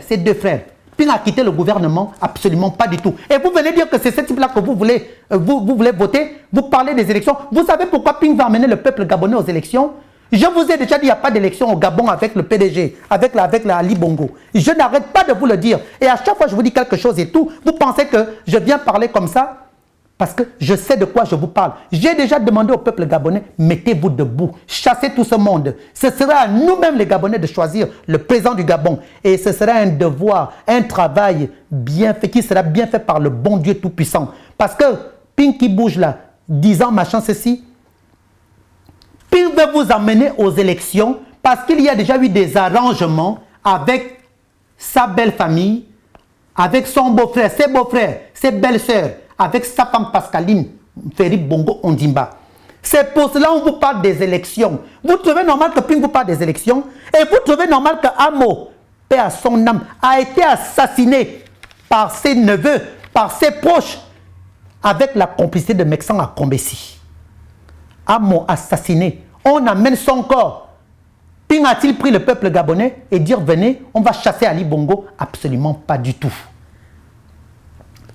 ses deux frères. Ping a quitté le gouvernement, absolument pas du tout. Et vous venez dire que c'est ce type-là que vous voulez voter. Vous parlez des élections. Vous savez pourquoi Ping va amener le peuple gabonais aux élections? Je vous ai déjà dit, il n'y a pas d'élection au Gabon avec le PDG, avec la Ali Bongo. Je n'arrête pas de vous le dire. Et à chaque fois je vous dis quelque chose et tout, vous pensez que je viens parler comme ça? Parce que je sais de quoi je vous parle. J'ai déjà demandé au peuple gabonais, mettez-vous debout, chassez tout ce monde. Ce sera à nous-mêmes les Gabonais de choisir le président du Gabon. Et ce sera un devoir, un travail bien fait, qui sera bien fait par le bon Dieu Tout-Puissant. Parce que Ping qui bouge là, disant machin ceci, Ping veut vous amener aux élections parce qu'il y a déjà eu des arrangements avec sa belle famille, avec son beau-frère, ses beaux-frères, ses belles-sœurs, avec sa femme Pascaline, Ferry Bongo Ondimba. C'est pour cela qu'on vous parle des élections. Vous trouvez normal que Ping vous parle des élections? Et vous trouvez normal que Amo, paix à son âme, a été assassiné par ses neveux, par ses proches, avec la complicité de Meksan à Kombessi. Amo assassiné. On amène son corps. Ping a-t-il pris le peuple gabonais et dire venez, on va chasser Ali Bongo? Absolument pas du tout.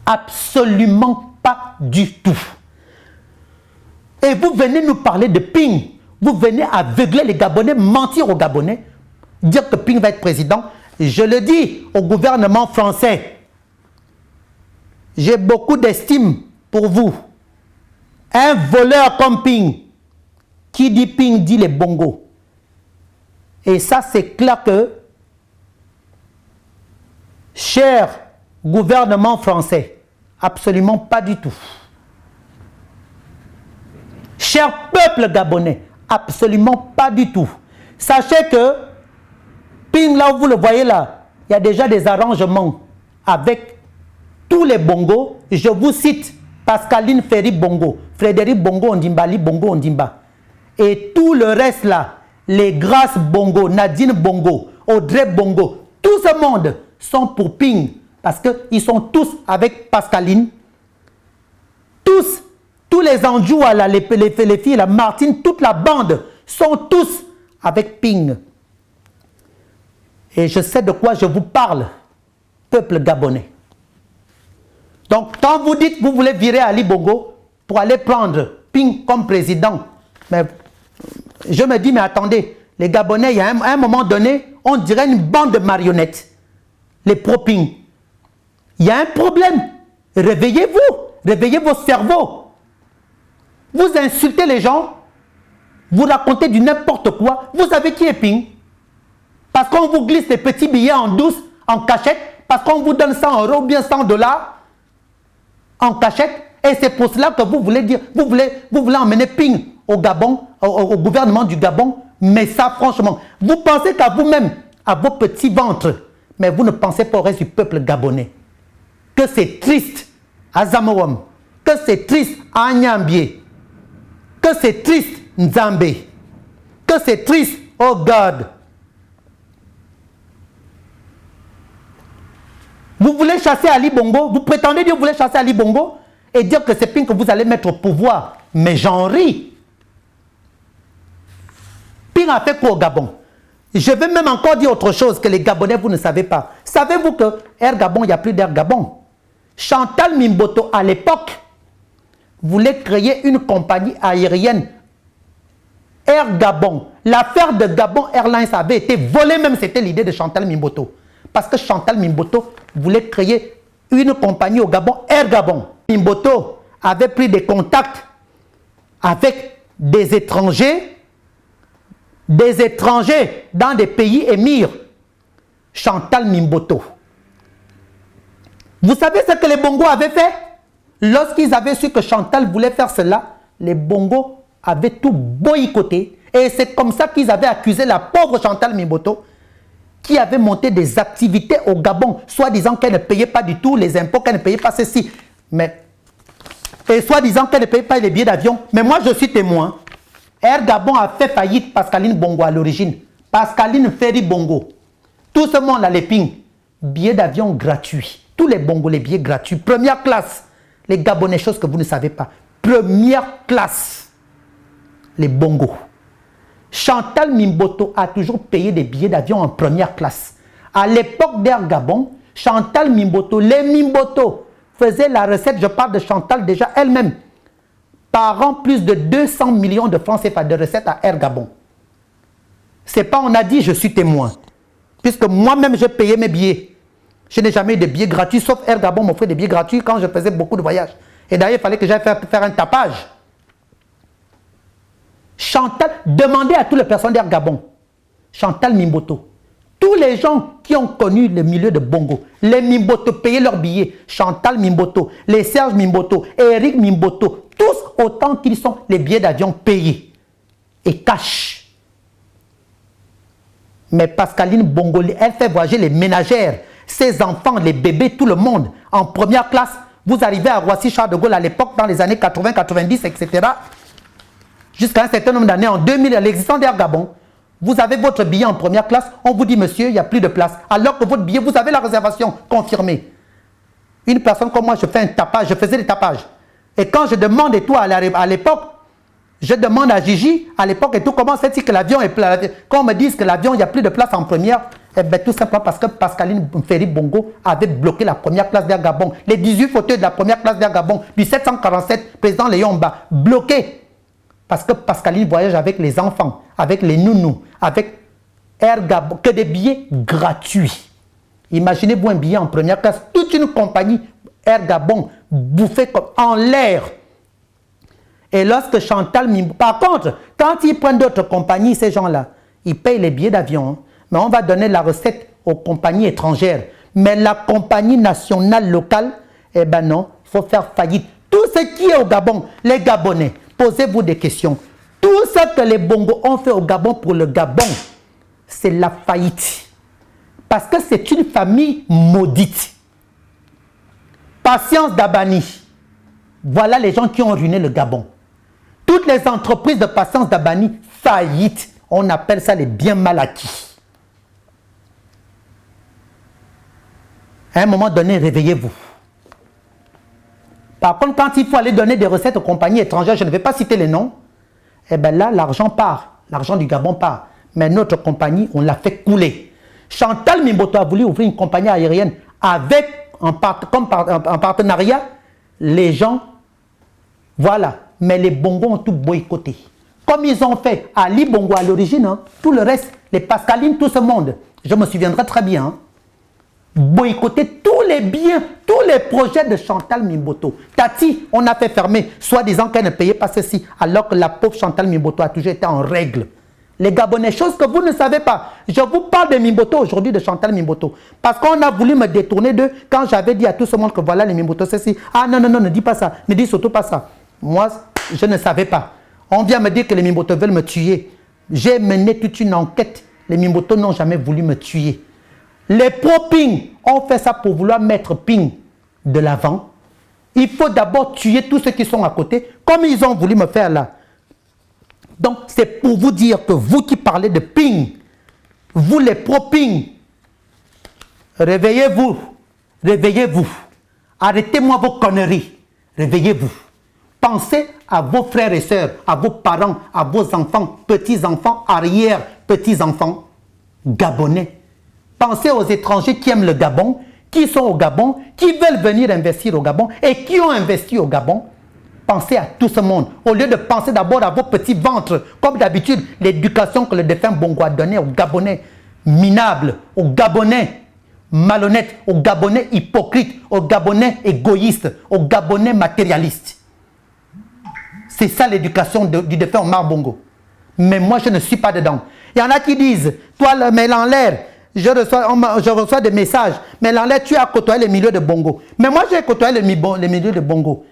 Absolument pas du tout. Et vous venez nous parler de Ping. Vous venez aveugler les Gabonais, mentir aux Gabonais, dire que Ping va être président. Je le dis au gouvernement français. J'ai beaucoup d'estime pour vous. Un voleur comme Ping, qui dit Ping dit les bongos. Et ça, c'est clair que, cher gouvernement français, absolument pas du tout. Cher peuple gabonais, absolument pas du tout. Sachez que, Ping, là où vous le voyez là, il y a déjà des arrangements avec tous les bongos. Je vous cite Pascaline Ferry Bongo, Frédéric Bongo Ondimba, Ali Bongo Ondimba. Et tout le reste là, les Grâce Bongo, Nadine Bongo, Audrey Bongo, tout ce monde sont pour Ping. Parce qu'ils sont tous avec Pascaline. Tous les Anjouas, les filles, la Martine, toute la bande sont tous avec Ping. Et je sais de quoi je vous parle, peuple gabonais. Donc, quand vous dites que vous voulez virer Ali Bongo pour aller prendre Ping comme président, mais je me dis, mais attendez, les Gabonais, il y a un moment donné, on dirait une bande de marionnettes, les pro-Ping. Il y a un problème. Réveillez-vous, réveillez vos cerveaux. Vous insultez les gens, vous racontez du n'importe quoi. Vous savez qui est Ping? Parce qu'on vous glisse des petits billets en douce, en cachette, parce qu'on vous donne 100 € ou bien 100 $ en cachette. Et c'est pour cela que vous voulez dire, vous voulez emmener Ping au Gabon, au gouvernement du Gabon. Mais ça, franchement, vous pensez qu'à vous-même, à vos petits ventres, mais vous ne pensez pas au reste du peuple gabonais. Que c'est triste à Zamawam, que c'est triste à Nyambie, que c'est triste Nzambé, que c'est triste, oh God. Vous voulez chasser Ali Bongo, vous prétendez dire que vous voulez chasser Ali Bongo et dire que c'est Ping que vous allez mettre au pouvoir. Mais j'en ris. Ping a fait quoi au Gabon? Je vais même encore dire autre chose que les Gabonais, vous ne savez pas. Savez-vous que Air Gabon, il n'y a plus d'Air Gabon? Chantal Mimboto, à l'époque, voulait créer une compagnie aérienne. Air Gabon. L'affaire de Gabon Airlines avait été volée, même c'était l'idée de Chantal Mimboto. Parce que Chantal Mimboto voulait créer une compagnie au Gabon, Air Gabon. Mimboto avait pris des contacts avec des étrangers dans des pays émirs. Chantal Mimboto. Vous savez ce que les Bongos avaient fait? Lorsqu'ils avaient su que Chantal voulait faire cela, les Bongos avaient tout boycotté. Et c'est comme ça qu'ils avaient accusé la pauvre Chantal Mimboto, qui avait monté des activités au Gabon, soi-disant qu'elle ne payait pas du tout les impôts, qu'elle ne payait pas ceci. Et soi-disant qu'elle ne payait pas les billets d'avion. Mais moi, je suis témoin. Air Gabon a fait faillite Pascaline Bongo à l'origine. Pascaline Ferry Bongo. Tout ce monde a les Ping. Billets d'avion gratuits. Tous les Bongos, les billets gratuits. Première classe. Les Gabonais, chose que vous ne savez pas. Première classe. Les Bongos. Chantal Mimboto a toujours payé des billets d'avion en première classe. À l'époque d'Air Gabon, Chantal Mimboto, les Mimboto faisaient la recette, je parle de Chantal déjà elle-même, par an plus de 200 millions de francs CFA de recettes à Air Gabon. C'est pas on a dit, je suis témoin. Puisque moi-même, j'ai payé mes billets. Je n'ai jamais eu de billets gratuits, sauf Air Gabon m'offrait des billets gratuits quand je faisais beaucoup de voyages. Et d'ailleurs, il fallait que j'aille faire un tapage. Chantal, demandez à toutes les personnes d'Air Gabon. Chantal Mimboto. Tous les gens qui ont connu le milieu de Bongo, les Mimboto payaient leurs billets. Chantal Mimboto, les Serge Mimboto, Eric Mimboto, tous autant qu'ils sont les billets d'avion payés. Et cash. Mais Pascaline Bongo, elle fait voyager les ménagères, ses enfants, les bébés, tout le monde. En première classe, vous arrivez à Roissy-Charles de Gaulle à l'époque, dans les années 80, 90, etc. Jusqu'à un certain nombre d'années, en 2000, à l'existence d'Air Gabon, vous avez votre billet en première classe, on vous dit, monsieur, il n'y a plus de place. Alors que votre billet, vous avez la réservation confirmée. Une personne comme moi, je fais un tapage, je faisais des tapages. Et quand je demande et tout à l'époque, je demande à Gigi, à l'époque et tout, comment c'est-il que l'avion est plein. Quand on me dit que l'avion, il n'y a plus de place en première, Eh bien, tout simplement parce que Pascaline Ferry Bongo avait bloqué la première classe d'Air Gabon. Les 18 fauteuils de la première classe d'Air Gabon, du 747, président Léon Mba, bloqués. Parce que Pascaline voyage avec les enfants, avec les nounous, avec Air Gabon, que des billets gratuits. Imaginez-vous un billet en première classe, toute une compagnie Air Gabon bouffée comme en l'air. Et lorsque Chantal Mimbo... Par contre, quand ils prennent d'autres compagnies, ces gens-là, ils payent les billets d'avion. Hein. Mais on va donner la recette aux compagnies étrangères. Mais la compagnie nationale locale, eh ben non, il faut faire faillite. Tout ce qui est au Gabon, les Gabonais, posez-vous des questions. Tout ce que les Bongos ont fait au Gabon pour le Gabon, c'est la faillite. Parce que c'est une famille maudite. Patience Dabani. Voilà les gens qui ont ruiné le Gabon. Toutes les entreprises de Patience Dabani, faillites. On appelle ça les biens mal acquis. À un moment donné, réveillez-vous. Par contre, quand il faut aller donner des recettes aux compagnies étrangères, je ne vais pas citer les noms, eh bien là, l'argent part. L'argent du Gabon part. Mais notre compagnie, on l'a fait couler. Chantal Mimboto a voulu ouvrir une compagnie aérienne avec, en partenariat, les gens. Voilà. Mais les Bongos ont tout boycotté. Comme ils ont fait Ali Bongo à l'origine, hein, tout le reste, les Pascalines, tout ce monde, je me souviendrai très bien, hein, boycotter tous les biens, tous les projets de Chantal Mimboto. Tati, on a fait fermer, soi-disant qu'elle ne payait pas ceci, alors que la pauvre Chantal Mimboto a toujours été en règle. Les Gabonais, chose que vous ne savez pas. Je vous parle de Mimboto aujourd'hui, de Chantal Mimboto. Parce qu'on a voulu me détourner d'eux quand j'avais dit à tout ce monde que voilà les Mimboto, ceci. Ah non, non, non, ne dis pas ça, ne dis surtout pas ça. Moi, je ne savais pas. On vient me dire que les Mimboto veulent me tuer. J'ai mené toute une enquête. Les Mimboto n'ont jamais voulu me tuer. Les pro-Ping ont fait ça pour vouloir mettre Ping de l'avant. Il faut d'abord tuer tous ceux qui sont à côté, comme ils ont voulu me faire là. Donc, c'est pour vous dire que vous qui parlez de Ping, vous les pro-Ping, réveillez-vous, réveillez-vous. Arrêtez-moi vos conneries, réveillez-vous. Pensez à vos frères et sœurs, à vos parents, à vos enfants, petits-enfants, arrière-petits-enfants gabonais. Pensez aux étrangers qui aiment le Gabon, qui sont au Gabon, qui veulent venir investir au Gabon et qui ont investi au Gabon. Pensez à tout ce monde. Au lieu de penser d'abord à vos petits ventres, comme d'habitude, l'éducation que le défunt Bongo a donnée aux Gabonais minables, aux Gabonais malhonnêtes, aux Gabonais hypocrites, aux Gabonais égoïstes, aux Gabonais matérialistes. C'est ça l'éducation du défunt Omar Bongo. Mais moi, je ne suis pas dedans. Il y en a qui disent, toi, le Mélanlaire, je reçois des messages. Mélanlaire, tu as côtoyé les milieux de Bongo. Mais moi, j'ai côtoyé les milieux de Bongo.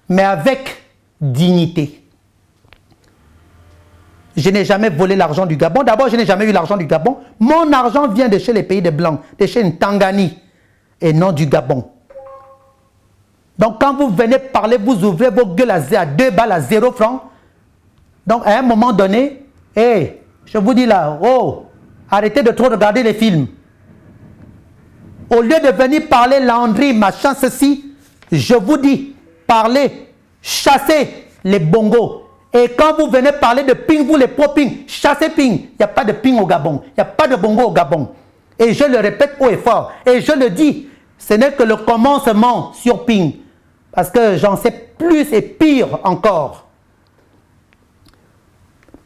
Mais avec dignité. Je n'ai jamais volé l'argent du Gabon. D'abord, je n'ai jamais eu l'argent du Gabon. Mon argent vient de chez les pays des Blancs, de chez une Tanganyika et non du Gabon. Donc, quand vous venez parler, vous ouvrez vos gueules à 2 balles, à 0 francs. Donc, à un moment donné, hey, je vous dis là, oh, arrêtez de trop regarder les films. Au lieu de venir parler Landry, machin, ceci, je vous dis, parlez, chassez les Bongos. Et quand vous venez parler de Ping, vous les pro-Ping, chassez Ping. Il n'y a pas de Ping au Gabon. Il n'y a pas de Bongo au Gabon. Et je le répète haut et fort. Et je le dis, ce n'est que le commencement sur Ping. Parce que j'en sais plus et pire encore.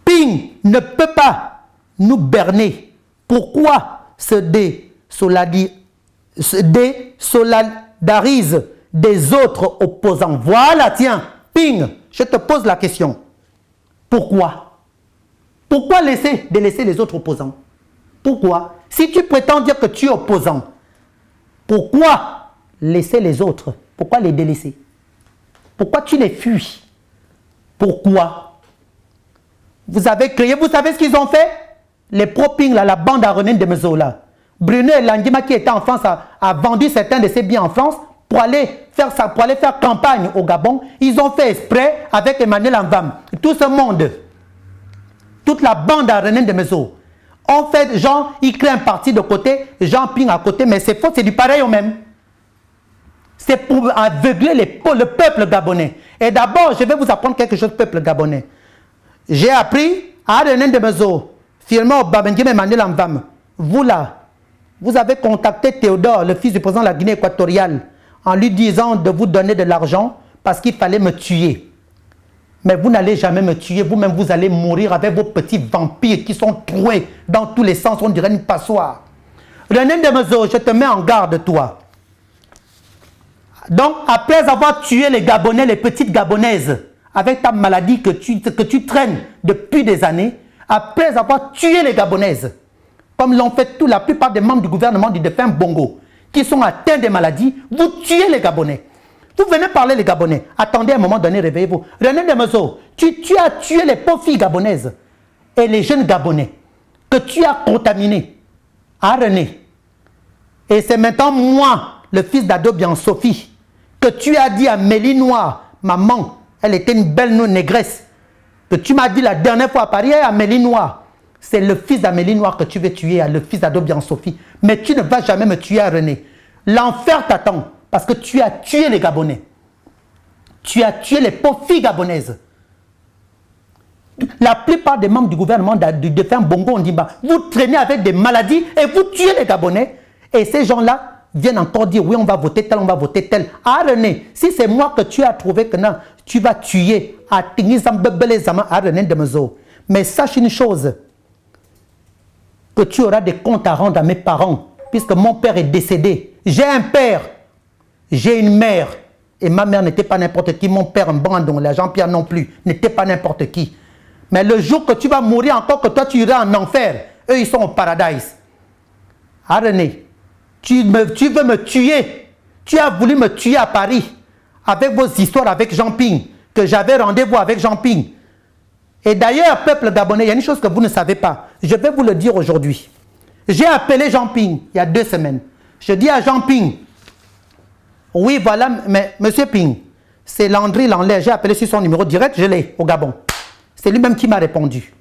Ping ne peut pas nous berner. Pourquoi se désolidarise des autres opposants? Voilà, tiens, Ping, je te pose la question. Pourquoi? Pourquoi délaisser les autres opposants? Pourquoi? Si tu prétends dire que tu es opposant, pourquoi laisser les autres? Pourquoi les délaisser? Pourquoi tu les fuis? Pourquoi? Vous avez créé, vous savez ce qu'ils ont fait? Les pro-Ping, la bande à René de Mezola. Bruno et Landima qui étaient en France a vendu certains de ses biens en France pour aller faire campagne au Gabon. Ils ont fait exprès avec Emmanuel Anvam. Tout ce monde, toute la bande à René de Mezo. En fait, Jean, il crée un parti de côté, Jean Ping à côté, mais c'est faux, c'est du pareil au même. C'est pour aveugler le peuple gabonais. Et d'abord, je vais vous apprendre quelque chose, peuple gabonais. J'ai appris à René de Mezo, firmé au Babengime Emmanuel Anvam. Vous là, vous avez contacté Théodore, le fils du président de la Guinée équatoriale, en lui disant de vous donner de l'argent parce qu'il fallait me tuer. Mais vous n'allez jamais me tuer, vous-même vous allez mourir avec vos petits vampires qui sont troués dans tous les sens, on dirait une passoire. René Ndemezo, je te mets en garde toi. Donc, après avoir tué les Gabonais, les petites Gabonaises, avec ta maladie que tu traînes depuis des années, après avoir tué les Gabonaises, comme l'ont fait la plupart des membres du gouvernement du défunt Bongo, qui sont atteints des maladies, vous tuez les Gabonais. Vous venez parler les Gabonais. Attendez un moment donné, réveillez-vous. René Ndemezo, tu as tué les pauvres filles gabonaises et les jeunes Gabonais que tu as contaminés. Ah René. Et c'est maintenant moi, le fils d'Ado Bian-Sophie, que tu as dit à Mélie Noire, maman, elle était une belle négresse, que tu m'as dit la dernière fois à Paris, à Mélie Noire. C'est le fils d'Amélie Noire que tu veux tuer, le fils d'Ado Bian-Sophie. Mais tu ne vas jamais me tuer à René. L'enfer t'attend parce que tu as tué les Gabonais. Tu as tué les pauvres filles gabonaises. La plupart des membres du gouvernement du défunt Bongo Ondimba, vous traînez avec des maladies et vous tuez les Gabonais. Et ces gens-là viennent encore dire, oui, on va voter tel, on va voter tel. Ah René, si c'est moi que tu as trouvé que non, tu vas tuer à René Ndemezo. Mais sache une chose, que tu auras des comptes à rendre à mes parents, puisque mon père est décédé. J'ai un père, j'ai une mère, et ma mère n'était pas n'importe qui, mon père, un bandon, la Jean-Pierre non plus, n'était pas n'importe qui. Mais le jour que tu vas mourir encore, que toi tu iras en enfer, eux ils sont au paradis. Ah René, tu veux me tuer, tu as voulu me tuer à Paris, avec vos histoires avec Jean Ping, que j'avais rendez-vous avec Jean Ping. Et d'ailleurs, peuple gabonais, il y a une chose que vous ne savez pas. Je vais vous le dire aujourd'hui. J'ai appelé Jean Ping il y a 2 semaines. Je dis à Jean Ping, oui, voilà, mais monsieur Ping, c'est Landry Lanlais. J'ai appelé sur son numéro direct, je l'ai au Gabon. C'est lui-même qui m'a répondu.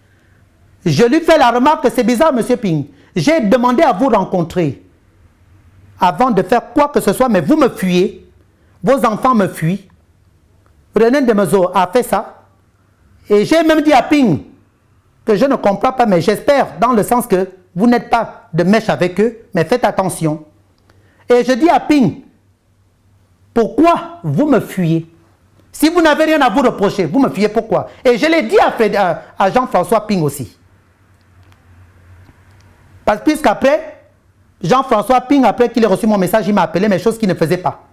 Je lui fais la remarque que c'est bizarre, monsieur Ping. J'ai demandé à vous rencontrer avant de faire quoi que ce soit, mais vous me fuyez. Vos enfants me fuient. René Ndemezo a fait ça. Et j'ai même dit à Ping que je ne comprends pas, mais j'espère dans le sens que vous n'êtes pas de mèche avec eux, mais faites attention. Et je dis à Ping, pourquoi vous me fuyez? Si vous n'avez rien à vous reprocher, vous me fuyez pourquoi? Et je l'ai dit à Jean-François Ping aussi. Parce puisqu'après, Jean-François Ping, après qu'il ait reçu mon message, il m'a appelé, mais choses qu'il ne faisait pas.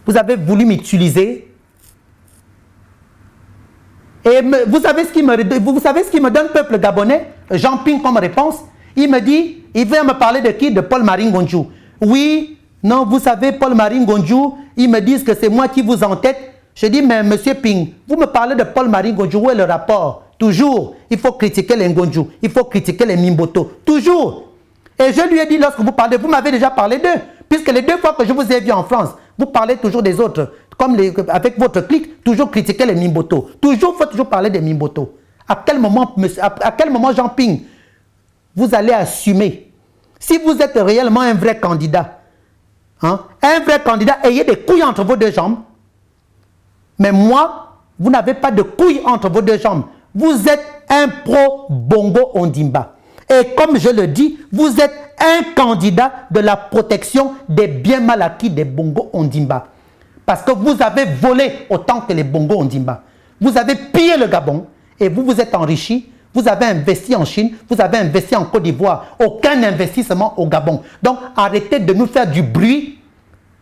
Vous avez voulu m'utiliser. Et vous savez ce qui me donne peuple gabonais, Jean Ping comme réponse? Il me dit, il vient me parler de qui? De Paul-Marie Ngonjou. Oui, non, vous savez, Paul-Marie Ngonjou, ils me disent que c'est moi qui vous entête. Je dis, mais monsieur Ping, vous me parlez de Paul-Marie Ngonjou, où est le rapport? Toujours, il faut critiquer les Ngonjou, il faut critiquer les Mimboto, toujours. Et je lui ai dit, lorsque vous parlez, vous m'avez déjà parlé d'eux, puisque les 2 fois que je vous ai vu en France, vous parlez toujours des autres, comme avec votre clique, toujours critiquer les Mimboto. Toujours, il faut toujours parler des Mimboto. À quel moment, Jean Ping, vous allez assumer? Si vous êtes réellement un vrai candidat, hein, un vrai candidat, ayez des couilles entre vos 2 jambes. Mais moi, vous n'avez pas de couilles entre vos 2 jambes. Vous êtes un pro-Bongo Ondimba. Et comme je le dis, vous êtes un candidat de la protection des biens mal acquis des Bongo Ondimba. Parce que vous avez volé autant que les Bongo Ondimba. Vous avez pillé le Gabon et vous vous êtes enrichi. Vous avez investi en Chine, vous avez investi en Côte d'Ivoire. Aucun investissement au Gabon. Donc arrêtez de nous faire du bruit,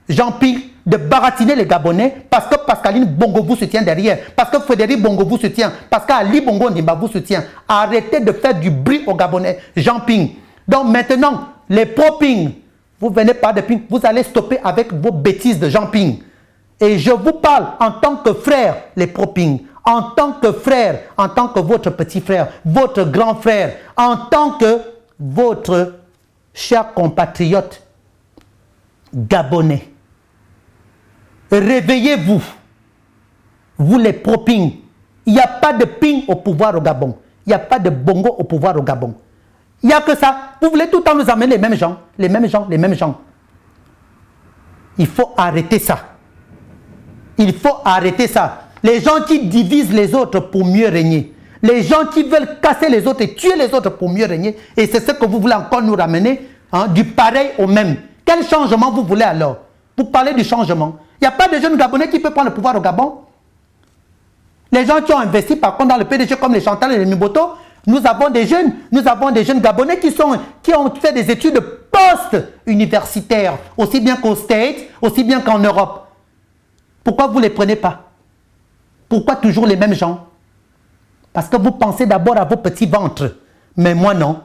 Jean-Pierre, de baratiner les Gabonais parce que Pascaline Bongo vous soutient derrière, parce que Frédéric Bongo vous soutient, parce qu'Ali Bongo Ondimba vous soutient. Arrêtez de faire du bruit aux Gabonais, Jean-Pierre. Donc maintenant, les pro-Ping, vous venez pas de Ping, vous allez stopper avec vos bêtises de Jean-Pierre. Et je vous parle en tant que frère, les pro-Ping, en tant que frère, en tant que votre petit frère, votre grand frère, en tant que votre cher compatriote gabonais. Réveillez-vous, vous les pro-Ping. Il n'y a pas de Ping au pouvoir au Gabon. Il n'y a pas de Bongo au pouvoir au Gabon. Il n'y a que ça. Vous voulez tout le temps nous amener les mêmes gens, les mêmes gens, les mêmes gens. Il faut arrêter ça. Il faut arrêter ça. Les gens qui divisent les autres pour mieux régner. Les gens qui veulent casser les autres et tuer les autres pour mieux régner. Et c'est ce que vous voulez encore nous ramener, hein, du pareil au même. Quel changement vous voulez alors? Pour parler du changement. Il n'y a pas de jeunes Gabonais qui peuvent prendre le pouvoir au Gabon. Les gens qui ont investi par contre dans le PDG comme les Chantal et les Miboto, nous avons des jeunes Gabonais qui ont fait des études post-universitaires, aussi bien qu'aux States, aussi bien qu'en Europe. Pourquoi vous ne les prenez pas? Pourquoi toujours les mêmes gens? Parce que vous pensez d'abord à vos petits ventres. Mais moi non.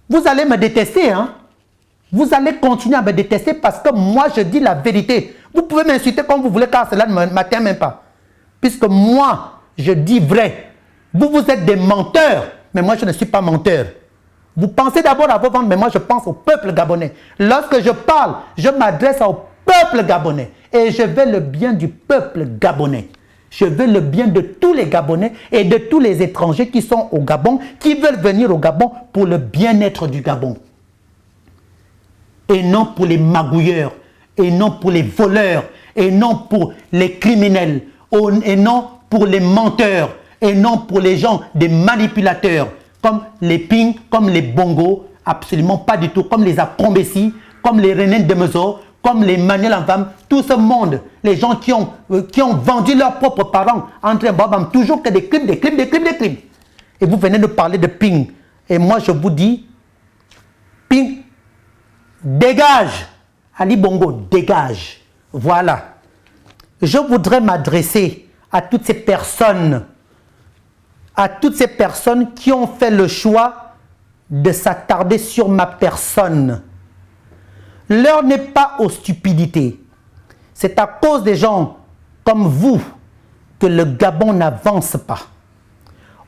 Vous allez me détester, hein? Vous allez continuer à me détester parce que moi je dis la vérité. Vous pouvez m'insulter comme vous voulez car cela ne m'atteint même pas. Puisque moi, je dis vrai. Vous, vous êtes des menteurs, mais moi je ne suis pas menteur. Vous pensez d'abord à vos ventres, mais moi je pense au peuple gabonais. Lorsque je parle, je m'adresse au peuple gabonais. Et je veux le bien du peuple gabonais. Je veux le bien de tous les Gabonais et de tous les étrangers qui sont au Gabon, qui veulent venir au Gabon pour le bien-être du Gabon. Et non pour les magouilleurs, et non pour les voleurs, et non pour les criminels, et non pour les menteurs, et non pour les gens, des manipulateurs, comme les Ping, comme les Bongo, absolument pas du tout, comme les Akombesi, comme les René de Mezo, comme les Manuel Enfam, tout ce monde, les gens qui ont vendu leurs propres parents entre Mbabam, toujours que des crimes, des crimes, des crimes, des crimes. Et vous venez de parler de Ping. Et moi, je vous dis, Ping, dégage. Ali Bongo, dégage. Voilà. Je voudrais m'adresser à toutes ces personnes, qui ont fait le choix de s'attarder sur ma personne. L'heure n'est pas aux stupidités. C'est à cause des gens comme vous que le Gabon n'avance pas.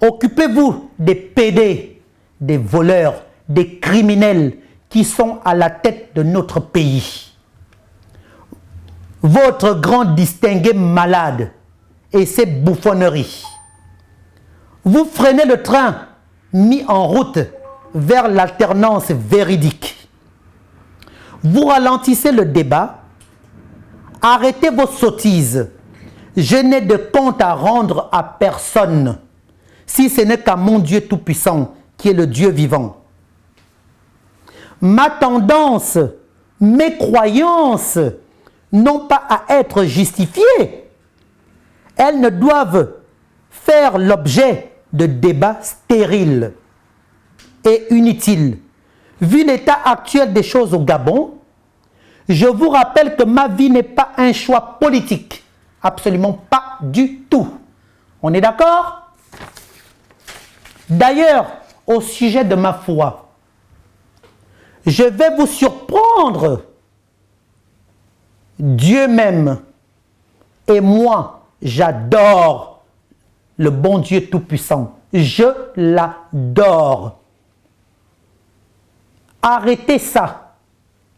Occupez-vous des PD, des voleurs, des criminels qui sont à la tête de notre pays. Votre grand distingué malade et ses bouffonneries. Vous freinez le train mis en route vers l'alternance véridique. Vous ralentissez le débat, arrêtez vos sottises. Je n'ai de compte à rendre à personne, si ce n'est qu'à mon Dieu Tout-Puissant, qui est le Dieu vivant. Ma tendance, mes croyances n'ont pas à être justifiées. Elles ne doivent faire l'objet de débats stériles et inutiles. Vu l'état actuel des choses au Gabon, je vous rappelle que ma vie n'est pas un choix politique. Absolument pas du tout. On est d'accord? D'ailleurs, au sujet de ma foi, je vais vous surprendre. Dieu m'aime et moi, j'adore le bon Dieu Tout-Puissant. Je l'adore. Arrêtez ça.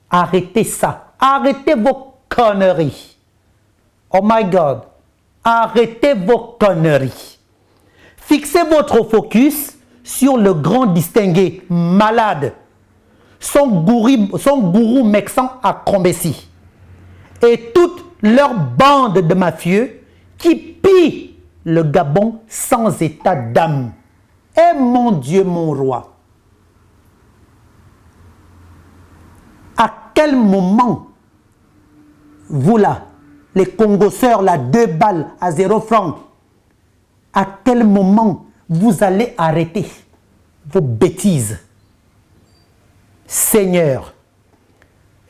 Arrêtez ça. Arrêtez vos conneries. Oh my God. Arrêtez vos conneries. Fixez votre focus sur le grand distingué malade, son gourou Mexan Akombesi et toute leur bande de mafieux qui pillent le Gabon sans état d'âme. Eh mon Dieu, mon roi. À quel moment, vous là, les Congoseurs, là, 2 balles à 0 francs, à quel moment vous allez arrêter vos bêtises? Seigneur.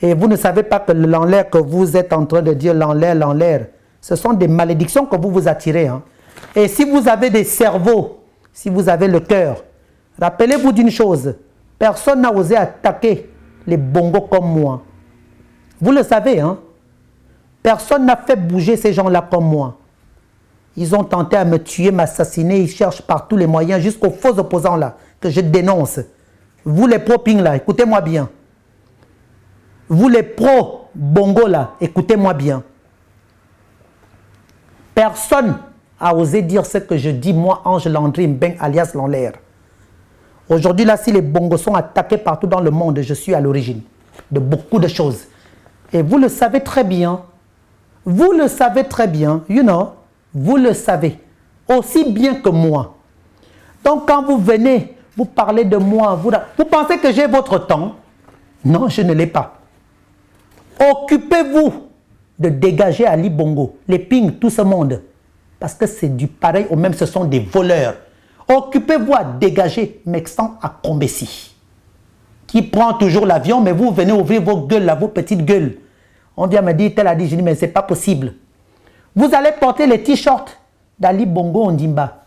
Et vous ne savez pas que l'enlaire que vous êtes en train de dire, l'enlaire, ce sont des malédictions que vous vous attirez. Hein. Et si vous avez des cerveaux, si vous avez le cœur, rappelez-vous d'une chose, personne n'a osé attaquer les bongos comme moi. Vous le savez, hein? Personne n'a fait bouger ces gens-là comme moi. Ils ont tenté à me tuer, m'assassiner, ils cherchent par tous les moyens, jusqu'aux faux opposants là, que je dénonce. Vous les pro-ping là, écoutez-moi bien. Vous les pro-bongo là, écoutez-moi bien. Personne n'a osé dire ce que je dis, moi, Ange Landry Mbeng, alias Lanlaire. Aujourd'hui, là, si les bongos sont attaqués partout dans le monde, je suis à l'origine de beaucoup de choses. Et vous le savez très bien. Vous le savez très bien, you know, vous le savez aussi bien que moi. Donc quand vous venez, vous parlez de moi, vous pensez que j'ai votre temps? Non, je ne l'ai pas. Occupez-vous de dégager Ali Bongo, les Ping, tout ce monde. Parce que c'est du pareil au même, ce sont des voleurs. Occupez-vous à dégager Mexan à Combessi, qui prend toujours l'avion, mais vous venez ouvrir vos gueules, là, vos petites gueules. On vient me dire, tel a dit, je dis, mais ce n'est pas possible. Vous allez porter les t-shirts d'Ali Bongo Ondimba.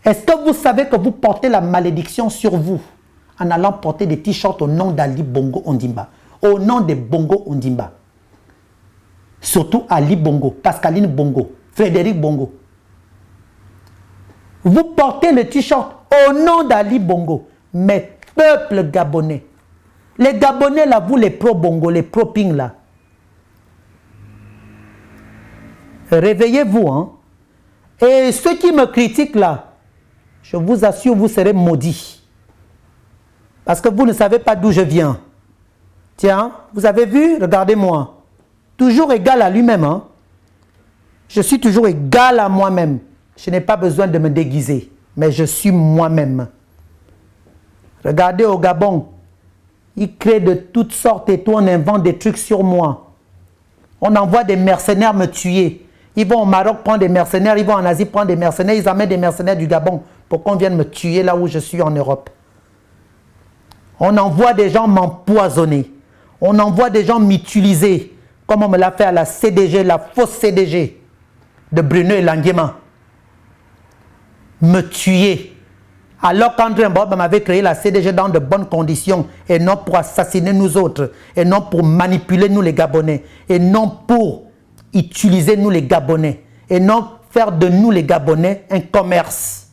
Est-ce que vous savez que vous portez la malédiction sur vous en allant porter des t-shirts au nom d'Ali Bongo Ondimba, au nom de Bongo Ondimba? Surtout Ali Bongo, Pascaline Bongo, Frédéric Bongo. Vous portez le t-shirt au nom d'Ali Bongo, mais peuple gabonais. Les Gabonais là, vous les pro-Bongo, les pro-Ping là. Réveillez-vous, hein. Et ceux qui me critiquent là, je vous assure, vous serez maudits. Parce que vous ne savez pas d'où je viens. Tiens, vous avez vu? Regardez-moi. Toujours égal à lui-même. Hein? Je suis toujours égal à moi-même. Je n'ai pas besoin de me déguiser. Mais je suis moi-même. Regardez au Gabon. Ils créent de toutes sortes et tout. On invente des trucs sur moi. On envoie des mercenaires me tuer. Ils vont au Maroc prendre des mercenaires. Ils vont en Asie prendre des mercenaires. Ils amènent des mercenaires du Gabon pour qu'on vienne me tuer là où je suis en Europe. On envoie des gens m'empoisonner. On envoie des gens m'utiliser. Comme on me l'a fait à la CDG, la fausse CDG de Bruno et Languema. Me tuer. Alors qu'André Mbaba m'avait créé la CDG dans de bonnes conditions et non pour assassiner nous autres, et non pour manipuler nous les Gabonais, et non pour utiliser nous les Gabonais, et non faire de nous les Gabonais un commerce.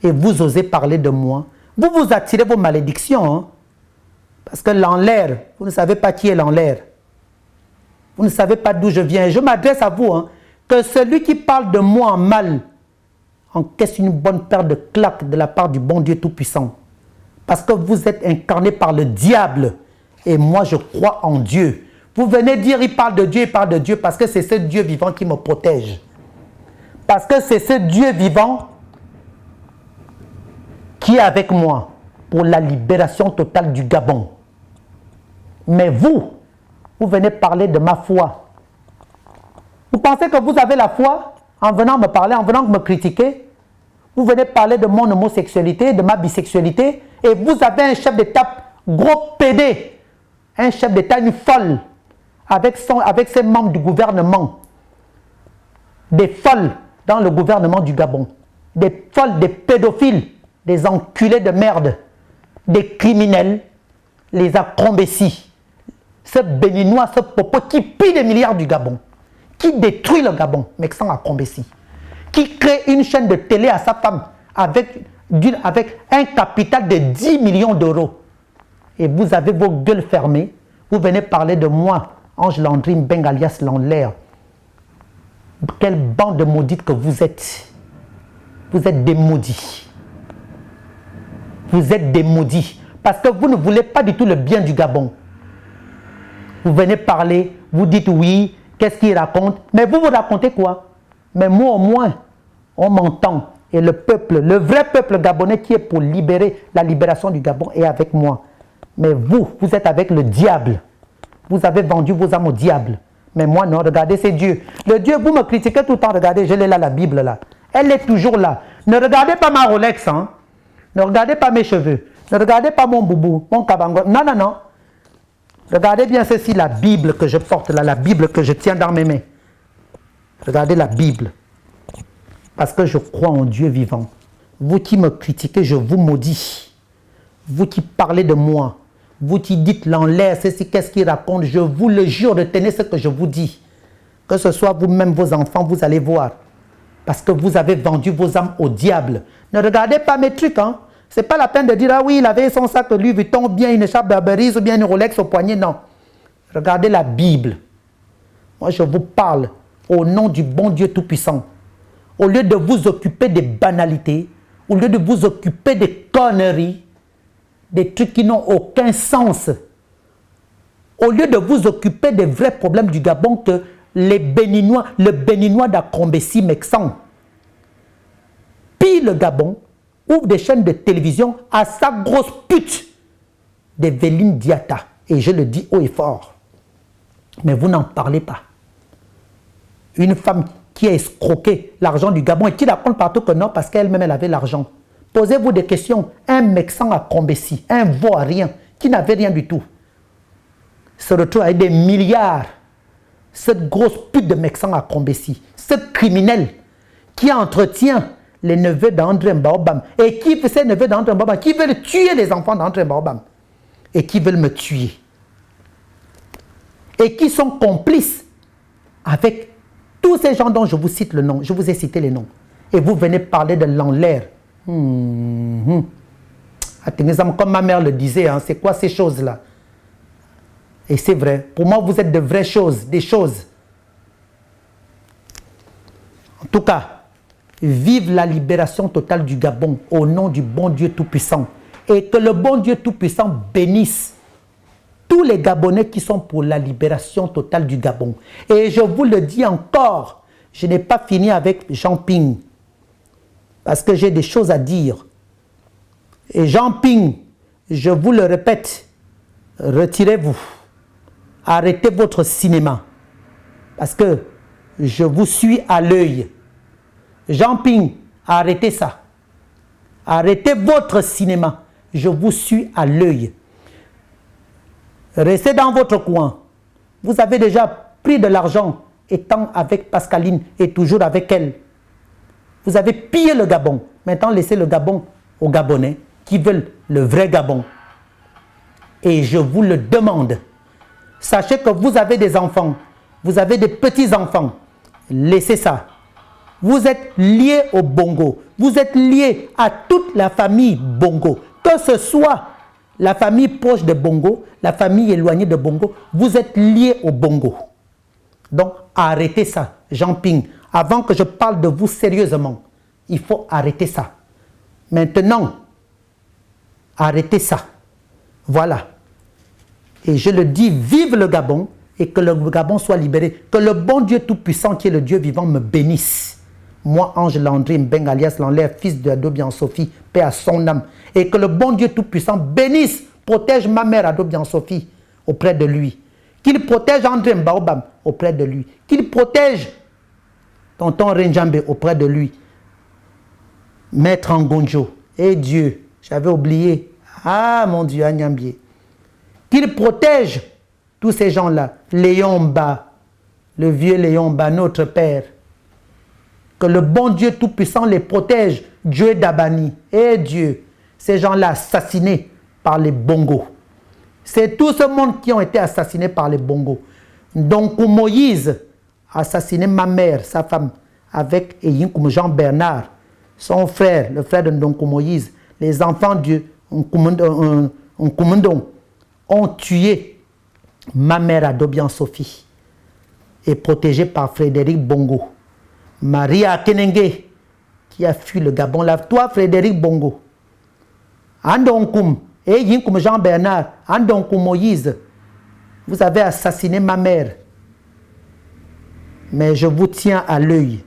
Et vous osez parler de moi. Vous vous attirez vos malédictions. Hein? Parce que l'en-l'air, vous ne savez pas qui est l'en-l'air. Vous ne savez pas d'où je viens. Je m'adresse à vous. Hein, que celui qui parle de moi en mal encaisse une bonne paire de claques de la part du bon Dieu Tout-Puissant. Parce que vous êtes incarné par le diable. Et moi, je crois en Dieu. Vous venez dire, il parle de Dieu parce que c'est ce Dieu vivant qui me protège. Parce que c'est ce Dieu vivant qui est avec moi pour la libération totale du Gabon. Mais vous venez parler de ma foi. Vous pensez que vous avez la foi en venant me parler, en venant me critiquer? Vous venez parler de mon homosexualité, de ma bisexualité, et vous avez un chef d'État gros pédé, un chef d'État une folle, avec ses membres du gouvernement, des folles dans le gouvernement du Gabon, des folles, des pédophiles, des enculés de merde, des criminels, les Acombessi, ce béninois, ce popo qui pille des milliards du Gabon, qui détruit le Gabon, mais sans Acombessi, qui crée une chaîne de télé à sa femme avec un capital de 10 millions d'euros. Et vous avez vos gueules fermées, vous venez parler de moi, Ange Landry Mbengue alias Lanlaire. Quelle bande de maudites que vous êtes. Vous êtes des maudits. Vous êtes des maudits. Parce que vous ne voulez pas du tout le bien du Gabon. Vous venez parler, vous dites oui, qu'est-ce qu'il raconte? Mais vous racontez quoi? Mais moi au moins, on m'entend. Et le peuple, le vrai peuple gabonais qui est pour libérer la libération du Gabon est avec moi. Mais vous êtes avec le diable. Vous avez vendu vos âmes au diable. Mais moi non, regardez, c'est Dieu. Le Dieu, vous me critiquez tout le temps, regardez, je l'ai là, la Bible là. Elle est toujours là. Ne regardez pas ma Rolex, hein. Ne regardez pas mes cheveux. Ne regardez pas mon boubou, mon kabango. Non, non, non. Regardez bien ceci, la Bible que je porte là, la Bible que je tiens dans mes mains. Regardez la Bible. Parce que je crois en Dieu vivant. Vous qui me critiquez, je vous maudis. Vous qui parlez de moi, vous qui dites l'air, ceci, qu'est-ce qu'il raconte, je vous le jure, retenez ce que je vous dis. Que ce soit vous-même, vos enfants, vous allez voir. Parce que vous avez vendu vos âmes au diable. Ne regardez pas mes trucs, hein. Ce n'est pas la peine de dire, ah oui, il avait son sac Louis Vuitton, bien une écharpe Burberry ou bien une Rolex au poignet. Non. Regardez la Bible. Moi, je vous parle au nom du bon Dieu Tout-Puissant. Au lieu de vous occuper des banalités, au lieu de vous occuper des conneries, des trucs qui n'ont aucun sens, au lieu de vous occuper des vrais problèmes du Gabon que les Béninois, le Béninois d'Akombessi Mexan, pille le Gabon, ouvre des chaînes de télévision à sa grosse pute d'Evelyne Diatta. Et je le dis haut et fort. Mais vous n'en parlez pas. Une femme qui a escroqué l'argent du Gabon et qui raconte partout que non, parce qu'elle-même, elle avait l'argent. Posez-vous des questions. Un mec sans à Combessi, un vaurien qui n'avait rien du tout, se retrouve avec des milliards. Cette grosse pute de Mexan à Combessi, ce criminel qui entretient les neveux d'André Mbaobam et qui fait ces neveux d'André Mbaobam, qui veulent tuer les enfants d'André Mbaobam et qui veulent me tuer. Et qui sont complices avec tous ces gens dont je vous cite le nom, je vous ai cité les noms. Et vous venez parler de l'enlaire. Comme ma mère le disait, hein, c'est quoi ces choses-là? Et c'est vrai, pour moi vous êtes de vraies choses, des choses. En tout cas, vive la libération totale du Gabon au nom du bon Dieu Tout-Puissant. Et que le bon Dieu Tout-Puissant bénisse tous les Gabonais qui sont pour la libération totale du Gabon. Et je vous le dis encore, je n'ai pas fini avec Jean Ping, parce que j'ai des choses à dire. Et Jean Ping, je vous le répète, retirez-vous. Arrêtez votre cinéma, parce que je vous suis à l'œil. Jean Ping, arrêtez ça. Arrêtez votre cinéma, je vous suis à l'œil. Restez dans votre coin. Vous avez déjà pris de l'argent étant avec Pascaline et toujours avec elle. Vous avez pillé le Gabon. Maintenant, laissez le Gabon aux Gabonais qui veulent le vrai Gabon. Et je vous le demande. Sachez que vous avez des enfants. Vous avez des petits-enfants. Laissez ça. Vous êtes liés au Bongo. Vous êtes liés à toute la famille Bongo. Que ce soit la famille proche de Bongo, la famille éloignée de Bongo, vous êtes liés au Bongo. Donc, arrêtez ça, Jean Ping. Avant que je parle de vous sérieusement, il faut arrêter ça. Maintenant, arrêtez ça. Voilà. Et je le dis, vive le Gabon et que le Gabon soit libéré. Que le bon Dieu Tout-Puissant, qui est le Dieu vivant, me bénisse. Moi, Ange Landry Mbeng, alias l'enlève, fils de Adobian Sophie, paix à son âme. Et que le bon Dieu Tout-Puissant bénisse, protège ma mère Adobian Sophie auprès de lui. Qu'il protège André Mbaobam auprès de lui. Qu'il protège tonton Renjambe auprès de lui. Maître Ngonjo. Et Dieu, j'avais oublié. Ah mon Dieu, Agnambier. Qu'il protège tous ces gens-là. Léon Mba, le vieux Léon Mba, notre père. Que le bon Dieu Tout-Puissant les protège. Dieu d'Abani. Et Dieu, ces gens-là assassinés par les Bongos. C'est tout ce monde qui ont été assassinés par les Bongos. Donc Moïse a assassiné ma mère, sa femme, avec Eyinkoum Jean-Bernard, son frère, le frère de Ndonkou Moïse. Les enfants de Nkoumendon ont tué ma mère Adobian Sophie et protégée par Frédéric Bongo. Maria Kenenge, qui a fui le Gabon, là, toi Frédéric Bongo, Andonkoum, et Yinkoum Jean-Bernard, Andonkoum Moïse, vous avez assassiné ma mère. Mais je vous tiens à l'œil.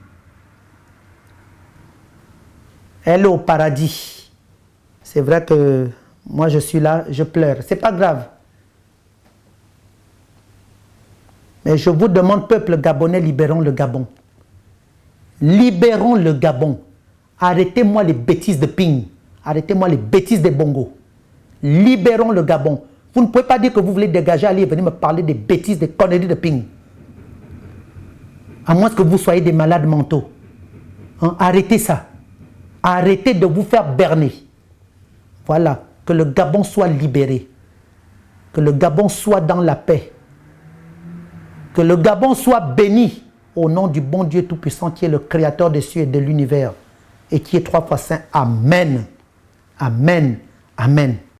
Elle est au paradis. C'est vrai que moi je suis là, je pleure. C'est pas grave. Mais je vous demande, peuple gabonais, libérons le Gabon. Libérons le Gabon. Arrêtez-moi les bêtises de Ping. Arrêtez-moi les bêtises des Bongo. Libérons le Gabon. Vous ne pouvez pas dire que vous voulez dégager, aller venir me parler des bêtises, des conneries de Ping. À moins que vous soyez des malades mentaux. Hein? Arrêtez ça. Arrêtez de vous faire berner. Voilà. Que le Gabon soit libéré. Que le Gabon soit dans la paix. Que le Gabon soit béni au nom du bon Dieu Tout-Puissant qui est le créateur des cieux et de l'univers et qui est 3 fois saint. Amen. Amen. Amen.